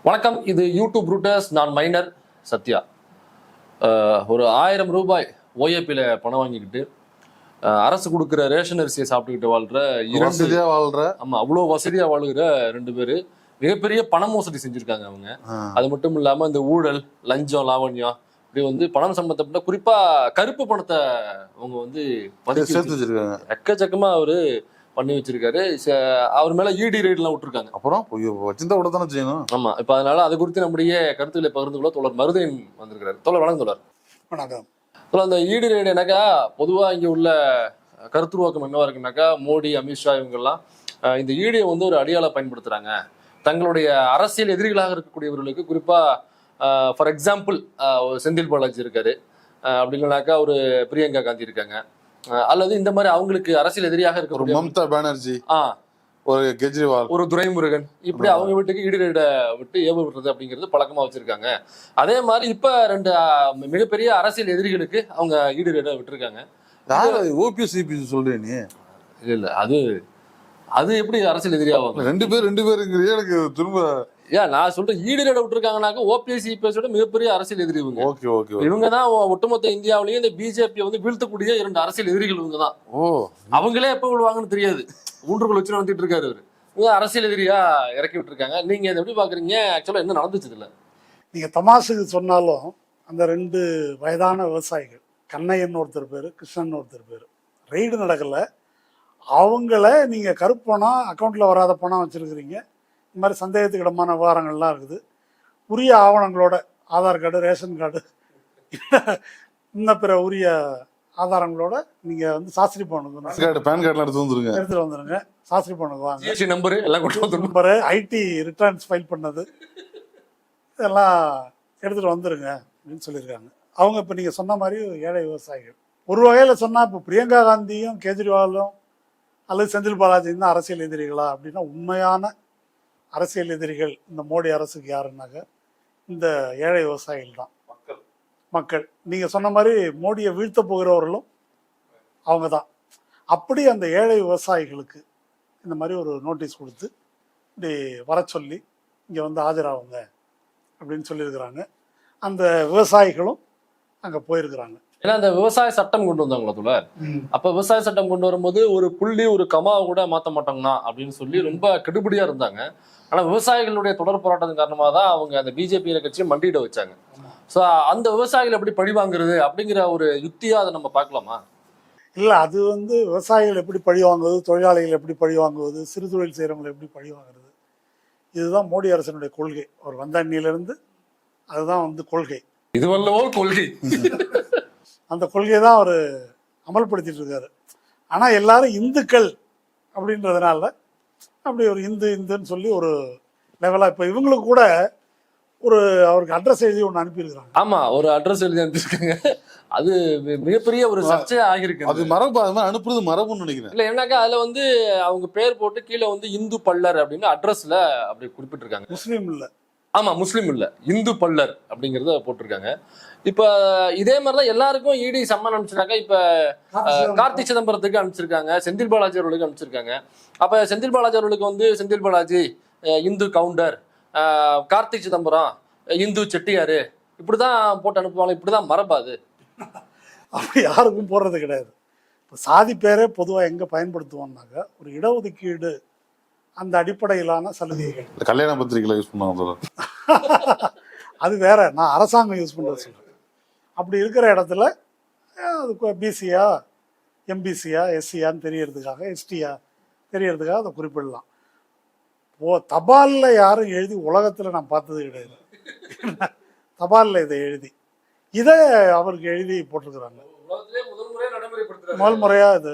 வணக்கம். இது YouTube routers. நான் மைனர் சத்யா. ஒரு 1000 ரூபாய் ஓஏபியில் பணம் வாங்கிக்கிட்டு அரசு கொடுக்குற ரேஷன் அரிசியை சாப்பிட்டுக்கிட்டு அவ்வளோ வசதியா வாழ்கிற 2 பேரு மிகப்பெரிய பண மோசடி செஞ்சிருக்காங்க அவங்க. அது மட்டும் இல்லாம இந்த ஊழல், லஞ்சம், லாவண்யம் இப்படி வந்து பணம் சம்பந்தப்பட்ட குறிப்பா கருப்பு பணத்தை அவங்க வந்து சேர்த்து வச்சிருக்காங்க. எக்கச்சக்கமா அவரு பண்ணி வச்சிருக்காரு. அவர் மேல இடி ரைட்லாம் விட்டுருக்காங்க. அப்புறம் வச்சிருந்தா கூட தானே செய்யணும். ஆமா, இப்ப அதனால அது குறித்து நம்முடைய கருத்துக்களை பகிர்ந்து கொள்ள தோழர் மருதையன் வந்திருக்காரு. தோழர் வணக்கம். தோழர் வணக்கம். அந்த இடி ரைடு என்னக்கா பொதுவா இங்க உள்ள கருத்துருவாக்கம் என்னவா இருக்குனாக்கா, மோடி, அமித்ஷா இவங்கெல்லாம் இந்த ஈடியை வந்து ஒரு அடியாள பயன்படுத்துறாங்க. தங்களுடைய அரசியல் எதிரிகளாக இருக்கக்கூடியவர்களுக்கு, குறிப்பா ஃபார் எக்ஸாம்பிள் செந்தில் பாலாஜி இருக்காரு, அப்படி இல்லைனாக்கா ஒரு பிரியங்கா காந்தி இருக்காங்க, அல்லது இந்த மாதிரி அவங்களுக்கு அரசியல் எதிரியாக இருக்க ஒரு மம்தா பானர்ஜி, ஒரு கெஜ்ரிவால், ஒரு துரைமுருகன், இப்படி அவங்க வீட்டுக்கு ஈடு ரைட விட்டு ஏவ விடுறது அப்படிங்கிறது பழக்கமா வச்சிருக்காங்க. அதே மாதிரி இப்ப 2 மிகப்பெரிய அரசியல் எதிரிகளுக்கு அவங்க ஈடு ரைட விட்டுருக்காங்க. ஓபிஎஸ் சொல்றேன் நீ? இல்ல, அது எப்படி அரசியல் எதிரியாவாங்க? 2 பேர் எனக்கு திரும்ப நான் சொல்றேன், ஈடு ரைட விட்டுருக்காங்கனாக்க ஓபிஎஸ் சிபிஎஸோட மிகப்பெரிய அரசியல் எதிரி இவங்க. இவங்கதான் ஒட்டுமொத்த இந்தியாவிலேயே இந்த பிஜேபி வந்து வீழ்த்தக்கூடிய 2 அரசியல் எதிரிகள் இவங்க தான். அவங்களே எப்ப விழுவாங்கன்னு தெரியாது. ஊன்றுகள் வச்சு நடத்திட்டு இருக்காரு அவரு. இவங்க அரசியல் எதிரியா இறக்கி விட்டுருக்காங்க. நீங்க இதை எப்படி பாக்குறீங்க? ஆக்சுவலா என்ன நடந்துச்சு இல்ல? நீங்க தமாசுக்கு சொன்னாலும் அந்த 2 வயதான விவசாயிகள், கண்ணையன் ஒருத்தர் பேரு, கிருஷ்ணன் ஒருத்தர் பேரு, ரெய்டு நடக்கல. அவங்கள நீங்க கருப்பு பணம், அக்கௌண்ட்ல வராத பணம் வச்சிருக்கிறீங்க, இந்த மாதிரி சந்தேகத்துக்கு இடமான விவகாரங்கள்லாம் இருக்குது, உரிய ஆவணங்களோட ஆதார் கார்டு, ரேஷன் கார்டு, இன்னும் பிற உரிய ஆதாரங்களோட நீங்க வந்து சாஸ்திரி பணம் எடுத்துட்டு வந்துருங்க. சாஸ்திரி பணம் வாங்க, ஐடி ரிட்டர்ன்ஸ் ஃபைல் பண்ணது இதெல்லாம் எடுத்துட்டு வந்துருங்க அப்படின்னு சொல்லியிருக்காங்க. அவங்க இப்போ நீங்க சொன்ன மாதிரி ஏழை விவசாயிகள். ஒரு வகையில சொன்னா இப்போ பிரியங்கா காந்தியும் கேஜ்ரிவாலும் அல்லது செந்தில் பாலாஜியும் தான் அரசியல் எதிரிகளா அப்படின்னா, உண்மையான அரசியல் எதிரிகள் இந்த மோடி அரசுக்கு யாருன்னாக்க இந்த ஏழை விவசாயிகள் தான். மக்கள் நீங்க சொன்ன மாதிரி மோடியை வீழ்த்த போகிறவர்களும் அவங்க தான். அப்படி அந்த ஏழை விவசாயிகளுக்கு இந்த மாதிரி ஒரு நோட்டீஸ் கொடுத்து இப்படி வர சொல்லி இங்கே வந்து ஆஜராகுங்க அப்படின்னு சொல்லியிருக்கிறாங்க. அந்த விவசாயிகளும் அங்கே போயிருக்கிறாங்க. ஏன்னா அந்த விவசாய சட்டம் கொண்டு வந்தாங்களா தோல? அப்ப விவசாய சட்டம் கொண்டு வரும்போது ஒரு புள்ளி, ஒரு கமாவை கூட மாற்ற மாட்டாங்கண்ணா அப்படின்னு சொல்லி ரொம்ப கெடுபடியா இருந்தாங்க. ஆனா விவசாயிகளுடைய தொடர் போராட்டத்தின் காரணமாக தான் அவங்க அந்த பிஜேபி கட்சியை மண்டியிட வச்சாங்க. ஸோ அந்த விவசாயிகள் எப்படி பழி வாங்குறது அப்படிங்கிற ஒரு யுக்தியா அதை நம்ம பார்க்கலாமா? இல்லை, அது வந்து விவசாயிகள் எப்படி பழி வாங்குவது, தொழிலாளிகள் எப்படி பழி வாங்குவது, சிறு தொழில் செய்கிறவங்களை எப்படி பழி வாங்குறது, இதுதான் மோடி அரசனுடைய கொள்கை. அவர் வந்த அன்னியிலிருந்து அதுதான் வந்து கொள்கை. இது வல்லவோ கொள்கை. அந்த கொள்கையை தான் அவர் அமல்படுத்திட்டு இருக்காரு. ஆனால் எல்லாரும் இந்துக்கள் அப்படின்றதுனால அப்படி ஒரு இந்துன்னு சொல்லி ஒரு லெவலாக இப்போ இவங்களுக்கு கூட ஒரு அவருக்கு அட்ரஸ் எழுதி ஒன்று அனுப்பியிருக்காங்க. ஆமா, ஒரு அட்ரஸ் எழுதி அனுப்பியிருக்காங்க. அது மிகப்பெரிய ஒரு சர்ச்சையா ஆகிருக்கு. அது மரபு, அது மாதிரி அனுப்புறது மரபுன்னு நினைக்கிறேன். இல்ல, என்னக்கா அதுல வந்து அவங்க பேர் போட்டு கீழே வந்து இந்து பல்லர் அப்படின்னு அட்ரஸ்ல அப்படி குறிப்பிட்டிருக்காங்க. முஸ்லீம் இல்ல. ஆமா, முஸ்லீம் இல்ல, இந்து பல்லர் அப்படிங்கறத போட்டிருக்காங்க. இப்ப இதே மாதிரிதான் எல்லாருக்கும் இடி சம்மன் அனுப்பிச்சிருக்காங்க. இப்ப கார்த்தி சிதம்பரத்துக்கு அனுப்பிச்சிருக்காங்க, செந்தில் பாலாஜி அவர்களுக்கு அனுப்பிச்சிருக்காங்க. அப்ப செந்தில் பாலாஜி அவர்களுக்கு வந்து செந்தில் பாலாஜி இந்து கவுண்டர், கார்த்திக் சிதம்பரம் இந்து செட்டியாரு, இப்படிதான் போட்டு அனுப்புவாங்க. இப்படிதான் மரபாது. அப்படி யாருக்கும் போடுறது கிடையாது. இப்போ சாதி பேரே பொதுவாக எங்கே பயன்படுத்துவோம்னாக்க ஒரு இடஒதுக்கீடு அந்த அடிப்படையிலான சலுகைகள். கல்யாண பத்திரிகைகளை யூஸ் பண்ணுவாங்க. அது வேற, நான் அரசாங்கம் யூஸ் பண்ணுறது சொல்கிறேன். அப்படி இருக்கிற இடத்துல அது பிசியா, எம்பிசியா, எஸ்சியான்னு தெரியறதுக்காக, எஸ்டியா தெரியறதுக்காக அதை குறிப்பிடலாம். தபாலில் யாரும் எழுதி உலகத்தில் நான் பார்த்தது கிடையாது. தபாலில் இதை எழுதி இதை அவருக்கு எழுதி போட்டிருக்கிறாங்க. முதல் முறையாக இது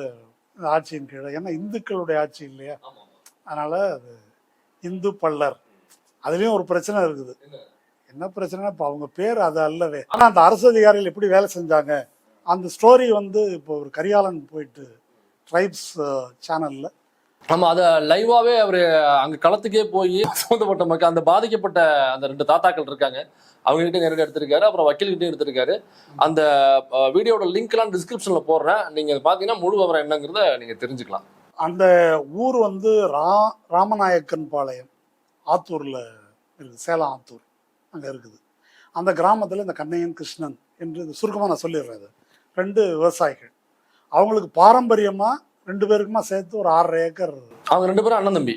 ஆட்சியின் கீழே, ஏன்னா இந்துக்களுடைய ஆட்சி இல்லையா, அதனால அது இந்து பல்லர். அதுலேயும் ஒரு பிரச்சனை இருக்குது. என்ன பிரச்சனைனா இப்போ அவங்க பேர் அது அல்லவே. ஆனால் அந்த அரசு அதிகாரிகள் எப்படி வேலை செஞ்சாங்க அந்த ஸ்டோரி வந்து இப்போ ஒரு கரியாலன் போயிட்டு ட்ரைப்ஸ் சேனலில். ஆமா, அத லைவாவே அவரு அங்க களத்துக்கே போய் சம்பந்தப்பட்ட மக்கள், அந்த பாதிக்கப்பட்ட அந்த 2 தாத்தாக்கள் இருக்காங்க, அவங்க கிட்ட நேரடி எடுத்திருக்காரு. அப்புறம் வக்கீல் கிட்டே எடுத்திருக்காரு. அந்த வீடியோட லிங்க் எல்லாம் டிஸ்கிரிப்ஷன்ல போடுறேன். நீங்க பாத்தீங்கன்னா முழு விவரம் என்னங்கிறத நீங்க தெரிஞ்சுக்கலாம். அந்த ஊர் வந்து ராமநாயக்கன் பாளையம், ஆத்தூர்ல இருக்குது, சேலம் ஆத்தூர் அங்கே இருக்குது. அந்த கிராமத்தில் இந்த கண்ணையன் கிருஷ்ணன் என்று இது சுருக்கமாக நான் சொல்லிடுறேன். இது 2 விவசாயிகள். அவங்களுக்கு பாரம்பரியமாக 2 பேருக்குமா சேர்த்து ஒரு 6.5 ஏக்கர். அவங்க 2 பேரும் அண்ணன் தம்பி.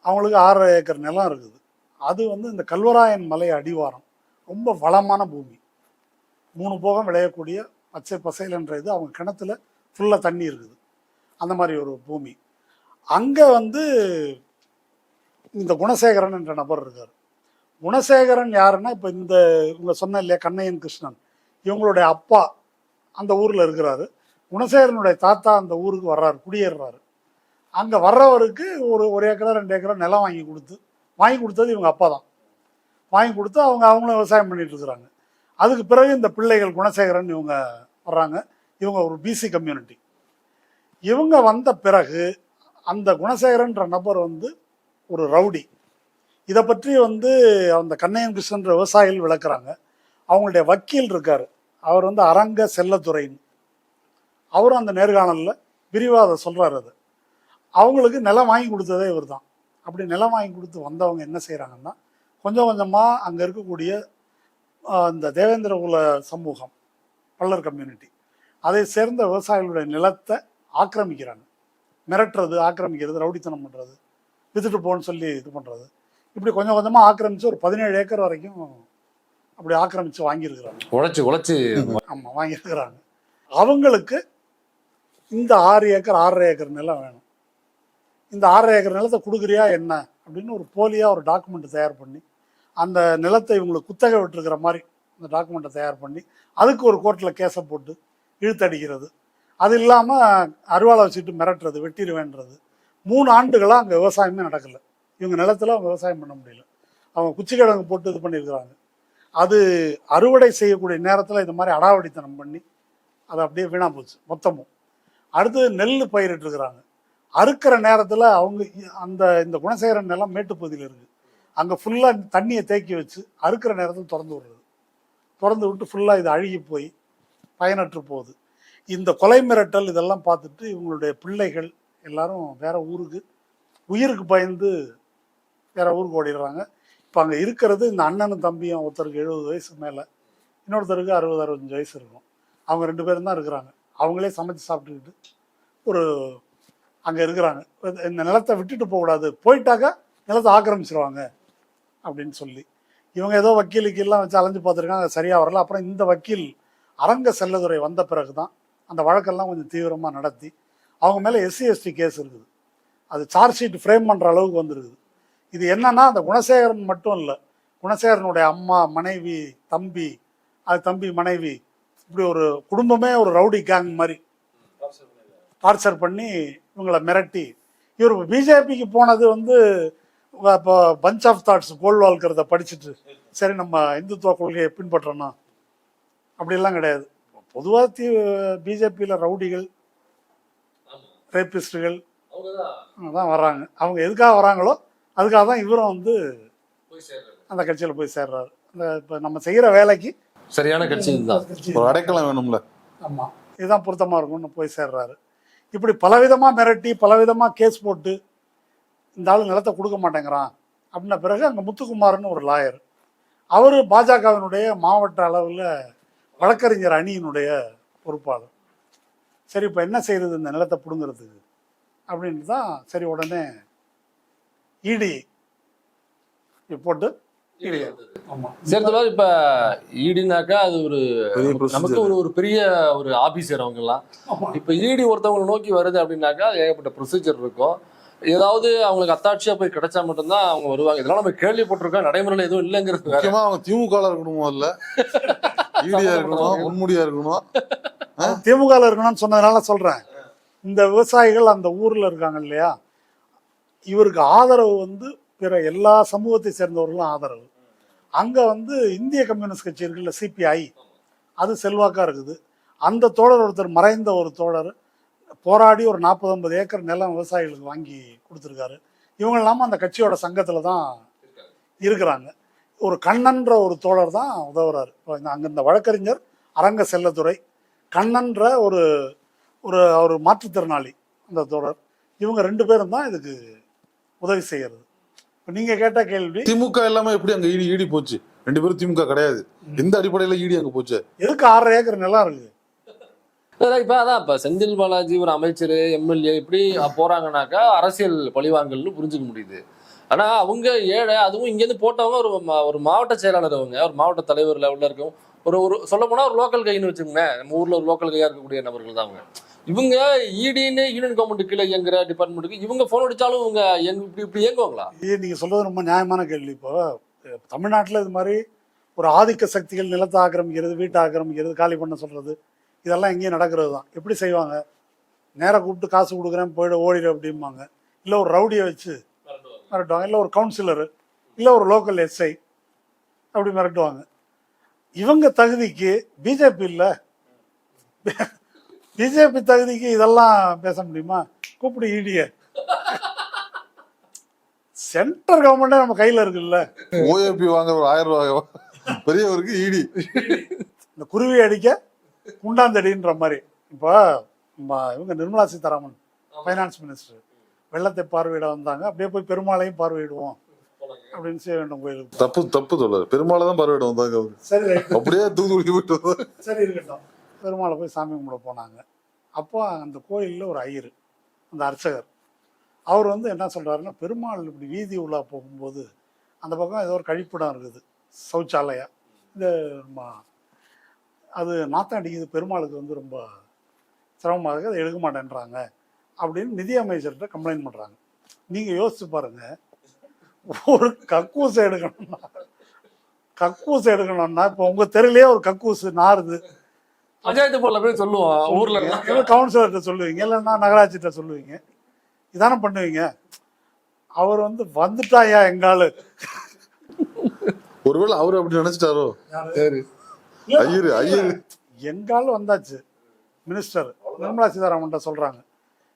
அவங்களுக்கு 6.5 ஏக்கர் நிலம் இருக்குது. அது வந்து இந்த கல்வராயன் மலை அடிவாரம், ரொம்ப வளமான பூமி, 3 போகம் விளையக்கூடிய பச்சை பசைல் என்ற இது. அவங்க கிணத்துல ஃபுல்லாக தண்ணி இருக்குது, அந்த மாதிரி ஒரு பூமி. அங்கே வந்து இந்த குணசேகரன் என்ற நபர் இருக்கார். குணசேகரன் யாருன்னா, இப்போ இந்த இவங்க சொன்ன இல்லையா கண்ணையன் கிருஷ்ணன், இவங்களுடைய அப்பா அந்த ஊரில் இருக்கிறாரு. குணசேகரனுடைய தாத்தா அந்த ஊருக்கு வர்றாரு, குடியேறுறாரு. அங்கே வர்றவருக்கு ஒரு ஏக்கரா 2 ஏக்கரா நிலம் வாங்கி கொடுத்தது இவங்க அப்பா தான். வாங்கி கொடுத்து அவங்களும் விவசாயம் பண்ணிட்டு இருக்கிறாங்க. அதுக்கு பிறகு இந்த பிள்ளைகள் குணசேகரன் இவங்க வர்றாங்க. இவங்க ஒரு பிசி கம்யூனிட்டி. இவங்க வந்த பிறகு அந்த குணசேகரன்ற நபர் வந்து ஒரு ரவுடி. இதை பற்றி வந்து அந்த கண்ணையன் கிருஷ்ணன் விவசாயிகள் விளக்குறாங்க. அவங்களுடைய வக்கீல் இருக்காரு, அவர் வந்து அரங்க செல்லத்துறைன்னு, அவரும் அந்த நேர்காணலில் விரிவாக அதை சொல்கிறார். அது அவங்களுக்கு நிலம் வாங்கி கொடுத்ததே இவர் தான். அப்படி நிலம் வாங்கி கொடுத்து வந்தவங்க என்ன செய்கிறாங்கன்னா, கொஞ்சம் கொஞ்சமாக அங்கே இருக்கக்கூடிய இந்த தேவேந்திர குல சமூகம், பல்லர் கம்யூனிட்டி, அதை சேர்ந்த விவசாயிகளுடைய நிலத்தை ஆக்கிரமிக்கிறாங்க. மிரட்டுறது, ஆக்கிரமிக்கிறது, ரவுடித்தனம் பண்ணுறது, வித்துட்டு போன்னு சொல்லி இது பண்ணுறது. இப்படி கொஞ்சம் கொஞ்சமாக ஆக்கிரமித்து ஒரு 17 ஏக்கர் வரைக்கும் அப்படி ஆக்கிரமித்து வாங்கியிருக்கிறாங்க. உழைச்சி ஆமாம், வாங்கியிருக்கிறாங்க. அவங்களுக்கு இந்த 6 ஏக்கர் 6.5 ஏக்கர் நிலம் வேணும். இந்த 6.5 ஏக்கர் நிலத்தை கொடுக்குறியா என்ன அப்படின்னு ஒரு போலியாக ஒரு டாக்குமெண்ட் தயார் பண்ணி, அந்த நிலத்தை இவங்களுக்கு குத்தகை விட்டுருக்கிற மாதிரி அந்த டாக்குமெண்ட்டை தயார் பண்ணி, அதுக்கு ஒரு கோர்ட்டில் கேஸை போட்டு இழுத்தடிக்கிறது. அது இல்லாமல் அருவாளை வச்சுட்டு மிரட்டுறது, வெட்டிடுவேன்றது. 3 ஆண்டுகளாக அங்கே விவசாயமே நடக்கலை. இவங்க நிலத்தில் அவங்க விவசாயம் பண்ண முடியல. அவங்க குச்சிக்கிழங்கு போட்டு இது பண்ணியிருக்கிறாங்க. அது அறுவடை செய்யக்கூடிய நேரத்தில் இந்த மாதிரி அடாவடித்தனம் பண்ணி அது அப்படியே வீணாக போச்சு மொத்தமும். அடுத்து நெல் பயிரிட்டுருக்குறாங்க. அறுக்கிற நேரத்தில் அவங்க இந்த குணசேகரன் நிலம் மேட்டுப்பகுதியில் இருக்குது. அங்கே ஃபுல்லாக தண்ணியை தேக்கி வச்சு அறுக்கிற நேரத்தில் திறந்து விட்டு ஃபுல்லாக இது அழுகி போய் பயனற்று போகுது. இந்த கொலை மிரட்டல் இதெல்லாம் பார்த்துட்டு இவங்களுடைய பிள்ளைகள் எல்லாரும் வேற ஊருக்கு, உயிருக்கு பயந்து வேற ஊருக்கு ஓடிடுறாங்க. இப்போ அங்கே இருக்கிறது இந்த அண்ணனும் தம்பியும், ஒருத்தருக்கு 70 வயசு மேலே, இன்னொருத்தருக்கு 60-65 வயசு இருக்கும். அவங்க 2 பேரும் தான் இருக்கிறாங்க. அவங்களே சமைச்சு சாப்பிட்டுக்கிட்டு ஒரு அங்கே இருக்கிறாங்க. இந்த நிலத்தை விட்டுட்டு போகக்கூடாது, போயிட்டாக்கா நிலத்தை ஆக்கிரமிச்சிருவாங்க அப்படின்னு சொல்லி இவங்க ஏதோ வக்கீலுக்கெல்லாம் வச்சு அலைஞ்சு பார்த்துருக்காங்க. அது சரியாக வரல. அப்புறம் இந்த வக்கீல் அரங்க செல்லதுரை வந்த பிறகு தான் அந்த வழக்கெல்லாம் கொஞ்சம் தீவிரமாக நடத்தி அவங்க மேலே SC/ST கேஸ் இருக்குது. அது சார்ஜ் ஷீட் ஃப்ரேம் பண்ணுற அளவுக்கு வந்துருக்குது. இது என்னன்னா, அந்த குணசேகரன் மட்டும் இல்லை, குணசேகரனுடைய அம்மா, மனைவி, தம்பி, அது தம்பி மனைவி, இப்படி ஒரு குடும்பமே ஒரு ரவுடி கேங் மாதிரி டார்ச்சர் பண்ணி இவங்களை மிரட்டி. இவர் பிஜேபிக்கு போனது வந்து இப்போ பஞ்ச் ஆஃப் தாட்ஸ் கோல்வால்கிறத படிச்சுட்டு சரி நம்ம இந்துத்துவ கொள்கையை பின்பற்றணும் அப்படிலாம் கிடையாது. பொதுவாக பிஜேபியில் ரவுடிகள், ரேபிஸ்டுகள் தான் வர்றாங்க. அவங்க எதுக்காக வராங்களோ அதுக்காக தான் இவரும் வந்து அந்த கட்சியில் போய் சேர்றாரு. அந்த இப்போ நம்ம செய்கிற வேலைக்கு சரியான கட்சி தான், ஒரு அடைக்கலம் வேணும்ல. ஆமாம், இதுதான் பொருத்தமாக இருக்கும்னு போய் சேர்றாரு. இப்படி பலவிதமாக மிரட்டி பலவிதமாக கேஸ் போட்டு இந்த ஆள் நிலத்தை கொடுக்க மாட்டேங்கிறான் அப்படின்ன பிறகு அங்கே முத்துக்குமார்னு ஒரு லாயர், அவர் பாஜகவினுடைய மாவட்ட அளவில் வழக்கறிஞர் அணியினுடைய பொறுப்பாளர். சரி இப்போ என்ன செய்யறது இந்த நிலத்தை பிடுங்கிறதுக்கு அப்படின்னு தான் சரி உடனே இடி போட்டு சேர்த்தவா. இப்ப ஈடினாக்கா அது ஒரு நமக்கு ஒரு பெரிய ஒரு ஆபீசர் அவங்க எல்லாம். இப்ப ஈடி ஒருத்தவங்களை நோக்கி வருது அப்படின்னாக்கா ஏகப்பட்ட ப்ரொசீஜர் இருக்கும். ஏதாவது அவங்களுக்கு அத்தாட்சியா போய் கிடைச்சா மட்டும்தான் அவங்க வருவாங்க. இதெல்லாம் நம்ம கேள்விப்பட்டிருக்கோம், நடைமுறையில எதுவும் இல்லைங்கிறது. முக்கியமா அவங்க திமுக இருக்கணும், இல்ல ஈடியா இருக்கணும், முன்முடியா இருக்கணும். திமுக இருக்கணும்னு சொன்னதுனால சொல்றேன். இந்த விவசாயிகள் அந்த ஊர்ல இருக்காங்க இல்லையா, இவருக்கு ஆதரவு வந்து பிற எல்லா சமூகத்தை சேர்ந்தவர்களும் ஆதரவு. அங்க வந்து இந்திய கம்யூனிஸ்ட் கட்சி இருக்குல்ல, CPI, அது செல்வாக்கா இருக்குது. அந்த தோழர் ஒருத்தர், மறைந்த ஒரு தோழர், போராடி ஒரு 40-50 ஏக்கர் நிலம் விவசாயிகளுக்கு வாங்கி கொடுத்துருக்காரு. இவங்க இல்லாமல் அந்த கட்சியோட சங்கத்தில் தான் இருக்கிறாங்க. ஒரு கண்ணன்ற ஒரு தோழர் தான் உதவுறாரு. அங்கே இந்த வழக்கறிஞர் அரங்க செல்லத்துறை, கண்ணன்ற ஒரு ஒரு மாற்றுத்திறனாளி அந்த தோழர், இவங்க 2 பேரும் தான் இதுக்கு உதவி செய்கிறது. இப்ப நீங்க கேட்ட கேள்வி, திமுக எல்லாமே எப்படி அங்க ஈடி போச்சு? 2 பேரும் திமுக கிடையாது. எந்த அடிப்படையில ஈடி அங்க போச்சு? எதுக்கு 6.5 ஏக்கர் நிலம் இருக்கு? இப்ப செந்தில் பாலாஜி ஒரு அமைச்சர், எம்எல்ஏ இப்படி போறாங்கன்னாக்கா அரசியல் பழிவாங்கல்னு புரிஞ்சுக்க முடியுது. ஆனா அவங்க ஏழை, அதுவும் இங்க இருந்து போட்டவங்க ஒரு மாவட்ட செயலாளர், அவங்க ஒரு மாவட்ட தலைவர் லெவல்ல இருக்கும். ஒரு சொல்ல போனா ஒரு லோக்கல் கைன்னு வச்சுக்கோங்களேன். நம்ம ஊர்ல ஒரு லோக்கல் கையா இருக்கக்கூடிய நபர்கள் தான் அவங்க. இவங்க ஈடின்னு யூனியன் கவர்மெண்ட் கீழே இயங்குற டிபார்ட்மெண்ட்டுக்கு இவங்க போன் அடிச்சாலும் இவங்க இப்படி இயங்குவாங்களா? நீங்க சொல்றது ரொம்ப நியாயமான கேள்வி. இப்போ தமிழ்நாட்டுல இது மாதிரி ஒரு ஆதிக்க சக்திகள் நிலத்தை ஆக்கிரமிக்கிறது, வீட்டை ஆக்கிரமிக்கிறது, காலி பண்ண சொல்றது, இதெல்லாம் எங்கேயும் நடக்கிறது தான். எப்படி செய்வாங்க? நேராக கூப்பிட்டு காசு கொடுக்குறேன் ஓடிடு அப்படிம்பாங்க. இல்லை ஒரு ரவுடியை வச்சு மிரட்டுவாங்க, இல்லை ஒரு கவுன்சிலரு, இல்லை ஒரு லோக்கல் எஸ்ஐ அப்படி மிரட்டுவாங்க. இவங்க தகுதிக்கு பிஜேபி இல்லை, பிஜேபி தகுதிக்கு இதெல்லாம் பேச முடியுமா? கூப்பிடு ஈடிய. சென்ட்ரல் கவர்மெண்டே நம்ம கையில இருக்குல்ல. ஓஏபி வாங்க ஒரு 1000 ரூபாய் பெரியவருக்கு ஈடி. இந்த குருவி அடிக்க குண்டாந்தடின்ற மாதிரி. இப்போ இவங்க நிர்மலா சீதாராமன் ஃபைனான்ஸ் மினிஸ்டர் வெள்ளத்தை பார்வையிட வந்தாங்க. அப்படியே போய் பெருமாளையும் பார்வையிடுவோம் அப்படின்னு செய்ய வேண்டும் கோயிலுக்கு. தப்பு சொல்ல பெருமாளை தான் பார்வையிட வந்தாங்க அவங்க. சரி, அப்படியே தூத்துக்குடி போயிட்டு வந்தாங்க. சரி இருக்கட்டும். பெருமாளை போய் சாமி கும்பிட போனாங்க. அப்போ அந்த கோயிலில் ஒரு ஐயர், அந்த அர்ச்சகர், அவர் என்ன சொல்றாருன்னா, பெருமாள் இப்படி வீதி உள்ளா போகும்போது அந்த பக்கம் ஏதோ ஒரு கழிப்பிடம் இருக்குது, சௌச்சாலயா, இந்த அது நாத்தம் அடிக்குது, பெருமாளுக்கு ரொம்ப சிரமமாக இருக்குது, அதை எடுக்க மாட்டேன்றாங்க அப்படின்னு நிதி அமைச்சர்கிட்ட கம்ப்ளைண்ட் பண்ணுறாங்க. நீங்கள் யோசிச்சு பாருங்க, ஒரு கக்கூசை எடுக்கணும்னா இப்போ உங்கள் தெருலேயே ஒரு கக்கூசு நாருது, பஞ்சாயத்து போல போய் சொல்லுவோம், ஊர்ல கவுன்சிலர்கிட்ட சொல்லுவீங்க, இல்லைன்னா நகராட்சிகிட்ட சொல்லுவீங்க, இதானே பண்ணுவீங்க. அவர் வந்துட்டாயா எங்காலு. ஒருவேளை அவரு அப்படி நினைச்சிட்டாரோ? எங்காலும் வந்தாச்சு. மினிஸ்டர் நிர்மலா சீதாராமன் சொல்றாங்க.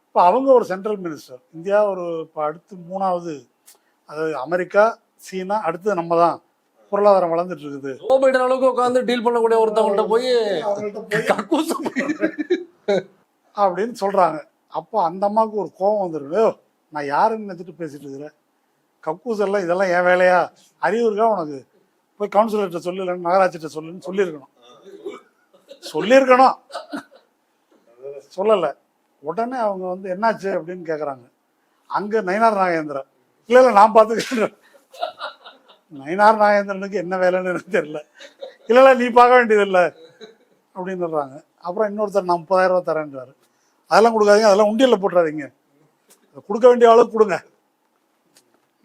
இப்போ அவங்க ஒரு சென்ட்ரல் மினிஸ்டர். இந்தியா ஒரு இப்போ அடுத்து 3வது, அதாவது அமெரிக்கா, சீனா, அடுத்து நம்ம தான். பொருளாதாரம் வளர்ந்துட்டு இருக்குது. அளவுக்கு உட்காந்து டீல் பண்ணக்கூடிய ஒருத்தவங்கள்ட்ட போய் அப்படின்னு சொல்றாங்க. அப்போ அந்த அம்மாவுக்கு ஒரு கோபம் வந்துருக்கு. நான் யாருன்னு நினைச்சிட்டு பேசிட்டு இருக்கிறேன், கக்கூஸ் எல்லாம் இதெல்லாம் என் வேலையா, அறிவு இருக்கா உனக்கு? போய் கவுன்சிலர்கிட்ட சொல்லு, இல்லைன்னு நகராட்சிகிட்ட சொல்லுன்னு சொல்லியிருக்கணும். சொல்லலை. உடனே அவங்க என்னாச்சு அப்படின்னு கேட்குறாங்க. அங்கே நயினார் நாகேந்திரன், இல்லை நான் பார்த்துக்கிறேன். நயினார் நாகேந்திரனுக்கு என்ன வேலைன்னு எனக்கு தெரியல. இல்லை நீ பார்க்க வேண்டியதில்லை அப்படின்னு சொல்கிறாங்க. அப்புறம் இன்னொருத்தர் நான் 30,000 ரூபா தரேன்றாரு. அதெல்லாம் கொடுக்காதீங்க, அதெல்லாம் உண்டியலில் போட்டுறாதீங்க, கொடுக்க வேண்டிய அளவுக்கு கொடுங்க,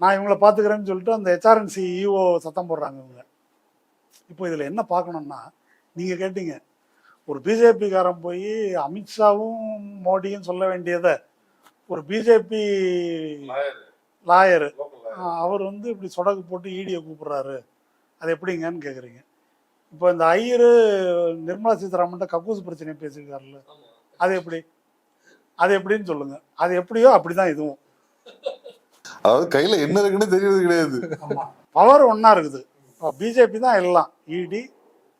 நான் இவங்களை பார்த்துக்கிறேன்னு சொல்லிட்டு அந்த ஹெச்ஆர்என்சி இஓ சத்தம் போடுறாங்க இவங்க. இப்போ இதில் என்ன பார்க்கணும்னா, நீங்கள் கேட்டீங்க, ஒரு பிஜேபிக்காரன் போய் அமித்ஷாவும் மோடியும் சொல்ல வேண்டியதை ஒரு பிஜேபி லாயரு அவர் இப்படி சொடக்கு போட்டு ஈடியை கூப்பிடுறாரு, அது எப்படிங்கன்னு கேட்குறீங்க. இப்போ இந்த ஐயரு நிர்மலா சீதாராமன் கக்கூஸ் பிரச்சனையை பேசியிருக்காருல்ல, அது எப்படின்னு சொல்லுங்க. அது எப்படியோ அப்படிதான் இதுவும். அதாவது கையில என்ன இருக்குன்னு தெரியறது கிடையாது. பவர் ஒன்னா இருக்குது. பிஜேபி தான் எல்லாம். இடி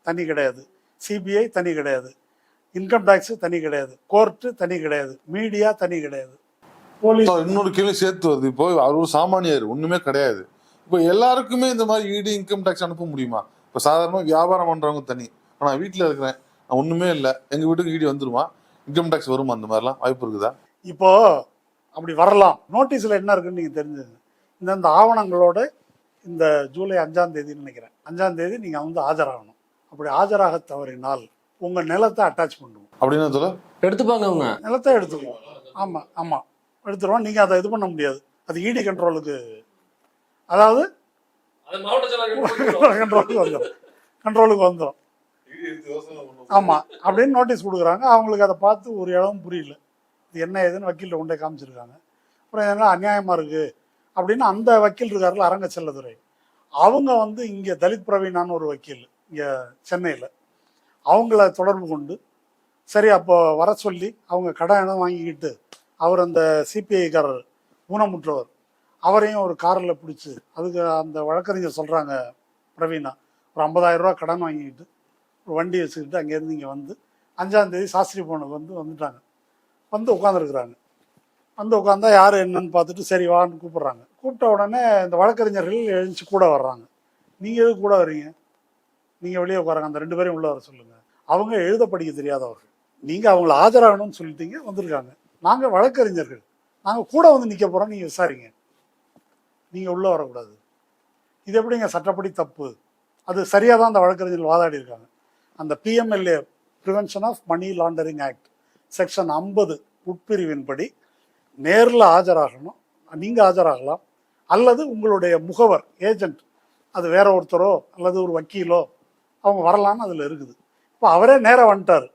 தனி கிடையாது, சிபிஐ தனி கிடையாது, இன்கம் டாக்ஸ் தனி கிடையாது, கோர்ட்டு தனி கிடையாது, மீடியா தனி கிடையாது, போலீஸ். இன்னொரு கேள்வி சேர்த்து வருது. இப்போ அவர் ஒரு சாமானியர், ஒண்ணுமே கிடையாது. இப்போ எல்லாருக்குமே இந்த மாதிரி இடி இன்கம் டாக்ஸ் அனுப்ப முடியுமா? இப்போ சாதாரணமாக வியாபாரம் பண்றவங்க தனி, நான் வீட்டில் இருக்கிறேன், நான் ஒண்ணுமே இல்லை, எங்க வீட்டுக்கு இடி வந்துருமா, இன்கம் டாக்ஸ் வருமா, அந்த மாதிரிலாம் வாய்ப்பு இருக்குதா? இப்போ அப்படி வரலாம். நோட்டீஸ்ல என்ன இருக்குன்னு நீங்க தெரிஞ்சுங்க. இந்த ஆவணங்களோட இந்த ஜூலை 5ஆம் தேதின்னு நினைக்கிறேன், 5ஆம் தேதி நீங்க ஆஜராகணும். அப்படி ஆஜராக தவறினால் உங்க நிலத்தை அட்டாச் பண்ணுவோம். அப்படின்னு சொல்ல எடுத்துப்பாங்க, அவங்க நிலத்தை எடுத்துக்குவோம். ஆமா ஆமா எடுத்துருவோம். நீங்க அதை இது பண்ண முடியாது. அது இடி கண்ட்ரோலுக்கு, அதாவது கண்ட்ரோலுக்கு வந்துடும். ஆமா அப்படின்னு நோட்டீஸ் கொடுக்குறாங்க. அவங்களுக்கு அதை பார்த்து ஒரு இடமும் புரியல, இது என்ன ஏதுன்னு வக்கீல்கிட்ட கொண்டே காமிச்சிருக்காங்க. அப்புறம் என்ன அநியாயமா இருக்கு அப்படின்னு அந்த வக்கீல் இருக்காருல, அரங்க செல்லதுரை, அவங்க இங்க தலித் பிரவீனான்னு ஒரு வக்கீல் இங்க சென்னையில், அவங்கள தொடர்பு கொண்டு சரி அப்போ வர சொல்லி அவங்க கடன் வாங்கிக்கிட்டு, அவர் அந்த சிபிஐக்காரர் ஊனமுற்றவர், அவரையும் ஒரு காரில் பிடிச்சி, அதுக்கு அந்த வழக்கறிஞர் சொல்கிறாங்க, பிரவீனா ஒரு 50,000 ரூபா கடன் வாங்கிக்கிட்டு ஒரு வண்டி வச்சுக்கிட்டு அங்கேருந்து இங்கே 5ஆம் தேதி சாஸ்திரி பவனுக்கு வந்துட்டாங்க. உட்காந்துருக்குறாங்க. உட்காந்தா யார் என்னன்னு பார்த்துட்டு சரி வான்னு கூப்பிட்றாங்க. கூப்பிட்ட உடனே இந்த வழக்கறிஞர்கள் எழுந்துச்சு கூட வர்றாங்க. நீங்கள் எதுக்கு கூட வர்றீங்க, நீங்கள் வெளியே உட்காராங்க, அந்த 2 பேரையும் உள்ளே வர சொல்லுங்கள். அவங்க எழுத படிக்க தெரியாதவர்கள், நீங்கள் அவங்கள ஆஜராகணும்னு சொல்லிட்டீங்க, வந்திருக்காங்க. நாங்கள் வழக்கறிஞர்கள், நாங்கள் கூட வந்து நிற்க போகிறோம், நீங்கள் விசாரிங்க, நீங்கள் உள்ளே வரக்கூடாது. இது எப்படிங்க சட்டப்படி தப்பு? அது சரியாக தான் அந்த வழக்கறிஞர்கள் வாதாடி இருக்காங்க. அந்த PMLA prevention of money laundering act section 50 உட்பிரிவின்படி நேரில் ஆஜராகணும், நீங்கள் ஆஜராகலாம், அல்லது உங்களுடைய முகவர் ஏஜென்ட், அது வேற ஒருத்தரோ அல்லது ஒரு வக்கீலோ அவங்க வரலான்னு அதில் இருக்குது. இப்போ அவரே நேராக வந்துட்டார்,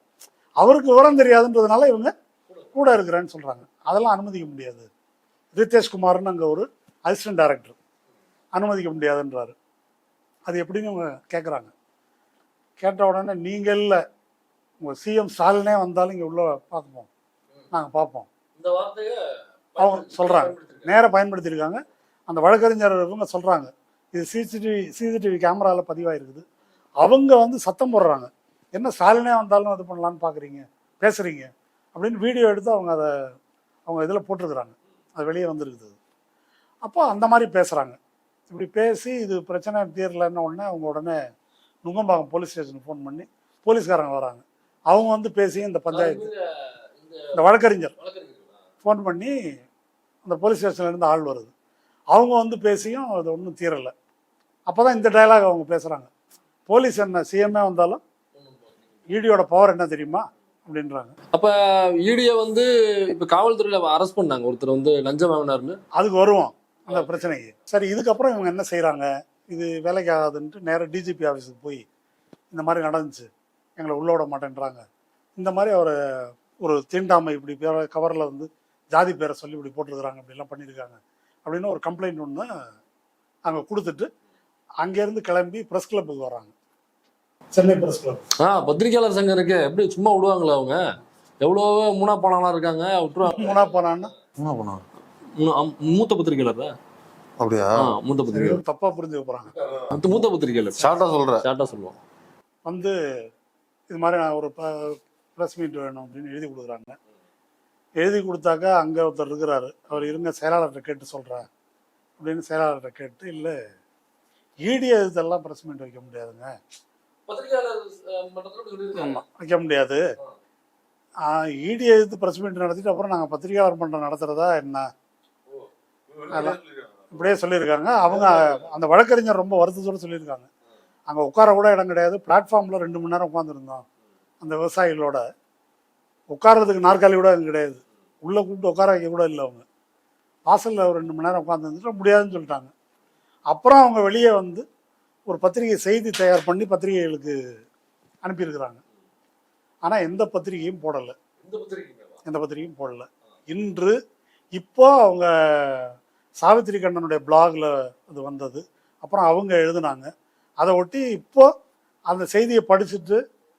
அவருக்கு விவரம் தெரியாதுன்றதுனால இவங்க கூட இருக்கிறேன்னு சொல்கிறாங்க. அதெல்லாம் அனுமதிக்க முடியாது. ரித்தேஷ் குமார்னு அங்கே ஒரு அசிஸ்டன்ட் டைரக்டர், அனுமதிக்க முடியாதுன்றாரு. அது எப்படின்னு இவங்க கேட்குறாங்க. கேட்ட உடனே நீங்கள் இல்லை, உங்கள் CM ஸ்டாலினே வந்தாலும் இங்கே உள்ள பார்ப்போம், நாங்கள் பார்ப்போம், இந்த வார்த்தையை அவங்க சொல்கிறாங்க. நேராக பயன்படுத்தியிருக்காங்க. அந்த வழக்கறிஞர் இவங்க சொல்கிறாங்க, இது சிசிடிவி கேமராவில் பதிவாயிருக்குது. அவங்க வந்து சத்தம் போடுறாங்க, என்ன ஸ்டாலினே வந்தாலும் அது பண்ணலான்னு பார்க்குறீங்க, பேசுகிறீங்க அப்படின்னு வீடியோ எடுத்து அவங்க இதில் போட்டிருக்கிறாங்க. அது வெளியே வந்துருக்குது. அப்போ அந்த மாதிரி பேசுகிறாங்க. இப்படி பேசி இது பிரச்சனை தீரலைன்ன உடனே அவங்க உடனே நுங்கம்பாக்கம் போலீஸ் ஸ்டேஷனுக்கு ஃபோன் பண்ணி போலீஸ்காரங்க வராங்க. அவங்க வந்து பேசி இந்த பஞ்சாயத்து இந்த வழக்கறிஞர் ஃபோன் பண்ணி அந்த போலீஸ் ஸ்டேஷன்லேருந்து ஆள் வருது. அவங்க வந்து பேசியும் அது ஒன்றும் தீரலை. அப்போ தான் இந்த டயலாக் அவங்க பேசுகிறாங்க, போலீஸ் என்ன CM வந்தாலும் ஈடியோட பவர் என்ன தெரியுமா அப்படின்றாங்க. அப்ப ஈடியை வந்து இப்ப காவல்துறையில அரெஸ்ட் பண்ணாங்க, ஒருத்தர் வந்து லஞ்சம் வாங்கினாருன்னு. அதுக்கு வருவோம் அந்த பிரச்சனைக்கு. சரி, இதுக்கப்புறம் இவங்க என்ன செய்கிறாங்க, இது வேலைக்கு ஆகாதுன்ட்டு நேராக DGP ஆஃபீஸுக்கு போய் இந்த மாதிரி நடந்துச்சு, எங்களை உள்ள விட மாட்டேன்றாங்க, இந்த மாதிரி ஒரு தீண்டாமை இப்படி கவரில் வந்து ஜாதி பேரை சொல்லி இப்படி போட்டிருக்கிறாங்க, அப்படிலாம் பண்ணியிருக்காங்க அப்படின்னு ஒரு கம்ப்ளைண்ட் ஒன்று அங்கே கொடுத்துட்டு அங்கேருந்து கிளம்பி ப்ரெஸ் கிளப்புக்கு வராங்க, சென்னை ப்ரெஸ் கிளப். பத்திரிகையாளர் சங்கம் இருக்கு, எப்படி சும்மா விடுவாங்களா? அவங்க எவ்வளோ மூணா போனாலாம் இருக்காங்க, விட்டுருவாங்க. மூணா போனான்னா மூத்த பத்திரிகையாளர் அப்படியா? மூத்த பத்திரிகையாளர் தப்பா புரிஞ்சுக்க போறாங்க. மூத்த பத்திரிகையாளர் ஷார்ட்டா சொல்லுவோம். வந்து இது மாதிரி நான் ஒரு ப்ரெஸ் மீட் வேணும் அப்படின்னு எழுதி கொடுக்குறாங்க. எழுதி கொடுத்தாக்கா அங்கே ஒருத்தர் இருக்கிறாரு, அவர் இருங்க செயலாளர்கிட்ட கேட்டு சொல்கிறேன் அப்படின்னு செயலாளர்கிட்ட கேட்டு, இல்லை ஈடியை இதெல்லாம் ப்ரெஸ் மீட் வைக்க முடியாதுங்க, ஆமாம் வைக்க முடியாது, ஈடியை எதிர்த்து ப்ரெஸ் மீட் நடத்திட்டு அப்புறம் நாங்கள் பத்திரிகையாளர் மன்றம் நடத்துகிறதா என்ன, இப்படியே சொல்லியிருக்காங்க. அவங்க அந்த வழக்கறிஞர் ரொம்ப வருத்தத்தோடு சொல்லியிருக்காங்க, அங்கே உட்கார கூட இடம் கிடையாது, பிளாட்ஃபார்மில் 2 மணி நேரம் உட்காந்துருந்தோம், அந்த விவசாயிகளோட உட்கார்றதுக்கு நாற்காலி கூட அங்கே கிடையாது, உள்ளே கூப்பிட்டு உட்கார வைக்க கூட இல்லை, அவங்க வாசலில் ஒரு 2 மணி நேரம் உட்காந்துருந்துட்டு முடியாதுன்னு சொல்லிட்டாங்க. அப்புறம் அவங்க வெளியே வந்து ஒரு பத்திரிகை செய்தி தயார் பண்ணி பத்திரிகைகளுக்கு அனுப்பியிருக்கிறாங்க. ஆனால் எந்த பத்திரிகையும் போடலை, எந்த பத்திரிகையும் போடலை. இன்று இப்போ அவங்க சாவித்திரி கண்ணனுடைய பிளாகில் அது வந்தது, அப்புறம் அவங்க எழுதுனாங்க, அதை ஒட்டி இப்போ அந்த செய்தியை படிச்சுட்டு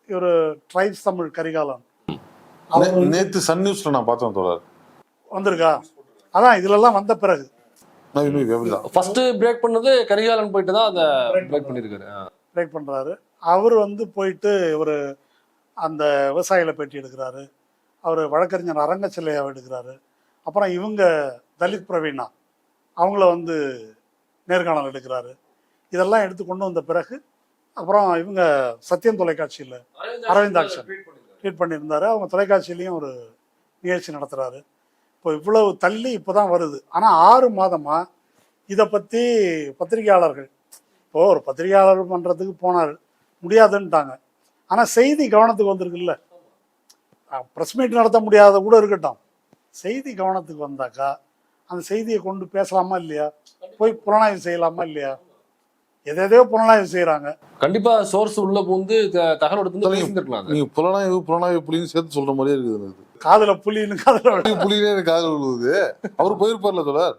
ஒரு ட்ரைப்ஸ் தமிழ் கரிகாலன் நேற்று சன் நியூஸ்ல நான் பார்த்தேன் தோழர், வந்திருக்கா. அதான் இதுலலாம் வந்த பிறகு ஃபர்ஸ்ட் பிரேக் பண்ணது கரிகாலன் போயிட்டு தான் அதை பிரேக் பண்ணியிருக்காரு, பிரேக் பண்ணுறாரு. அவர் வந்து போயிட்டு ஒரு அந்த விவசாயிகளை பேட்டி எடுக்கிறாரு, அவர் வழக்கறிஞர் அரங்கச்சிலையா எடுக்கிறாரு. அப்புறம் இவங்க தலித் பிரவீனா அவங்கள வந்து நேர்காணல் எடுக்கிறாரு. இதெல்லாம் எடுத்து கொண்டு வந்த பிறகு அப்புறம் இவங்க சத்தியம் தொலைக்காட்சியில் அரவிந்த் ஆக்ஷன் ட்வீட் பண்ணியிருந்தாரு, அவங்க தொலைக்காட்சியிலையும் ஒரு நிகழ்ச்சி நடத்துகிறாரு. இப்போ இவ்வளவு தள்ளி இப்போ தான் வருது. ஆனால் 6 மாதமாக இதை பற்றி பத்திரிகையாளர்கள், இப்போது ஒரு பத்திரிகையாளர் பண்ணுறதுக்கு போனார், முடியாதுன்ட்டாங்க. ஆனால் செய்தி கவனத்துக்கு வந்திருக்குல்ல, ப்ரெஸ் மீட் நடத்த முடியாத கூட இருக்கட்டும், செய்தி கவனத்துக்கு வந்தாக்கா அந்த செய்தியை கொண்டு பேசலாமா இல்லையா, போய் புலனாய்வு செய்யலாமா இல்லையா, எதையோ புலனாய்வு செய்யறாங்க. கண்டிப்பா சோர்ஸ் உள்ள புகுந்து தகவல் எடுத்து பேசியிருக்கலாம். நீங்க புலனாய்வு புலின்னு சேர்த்து சொல்ற மாதிரியே இருக்குது. காதுல புலின்னு புலினே காதல் விழுவுது. அவரு போயிருப்பார்ல தோழர்,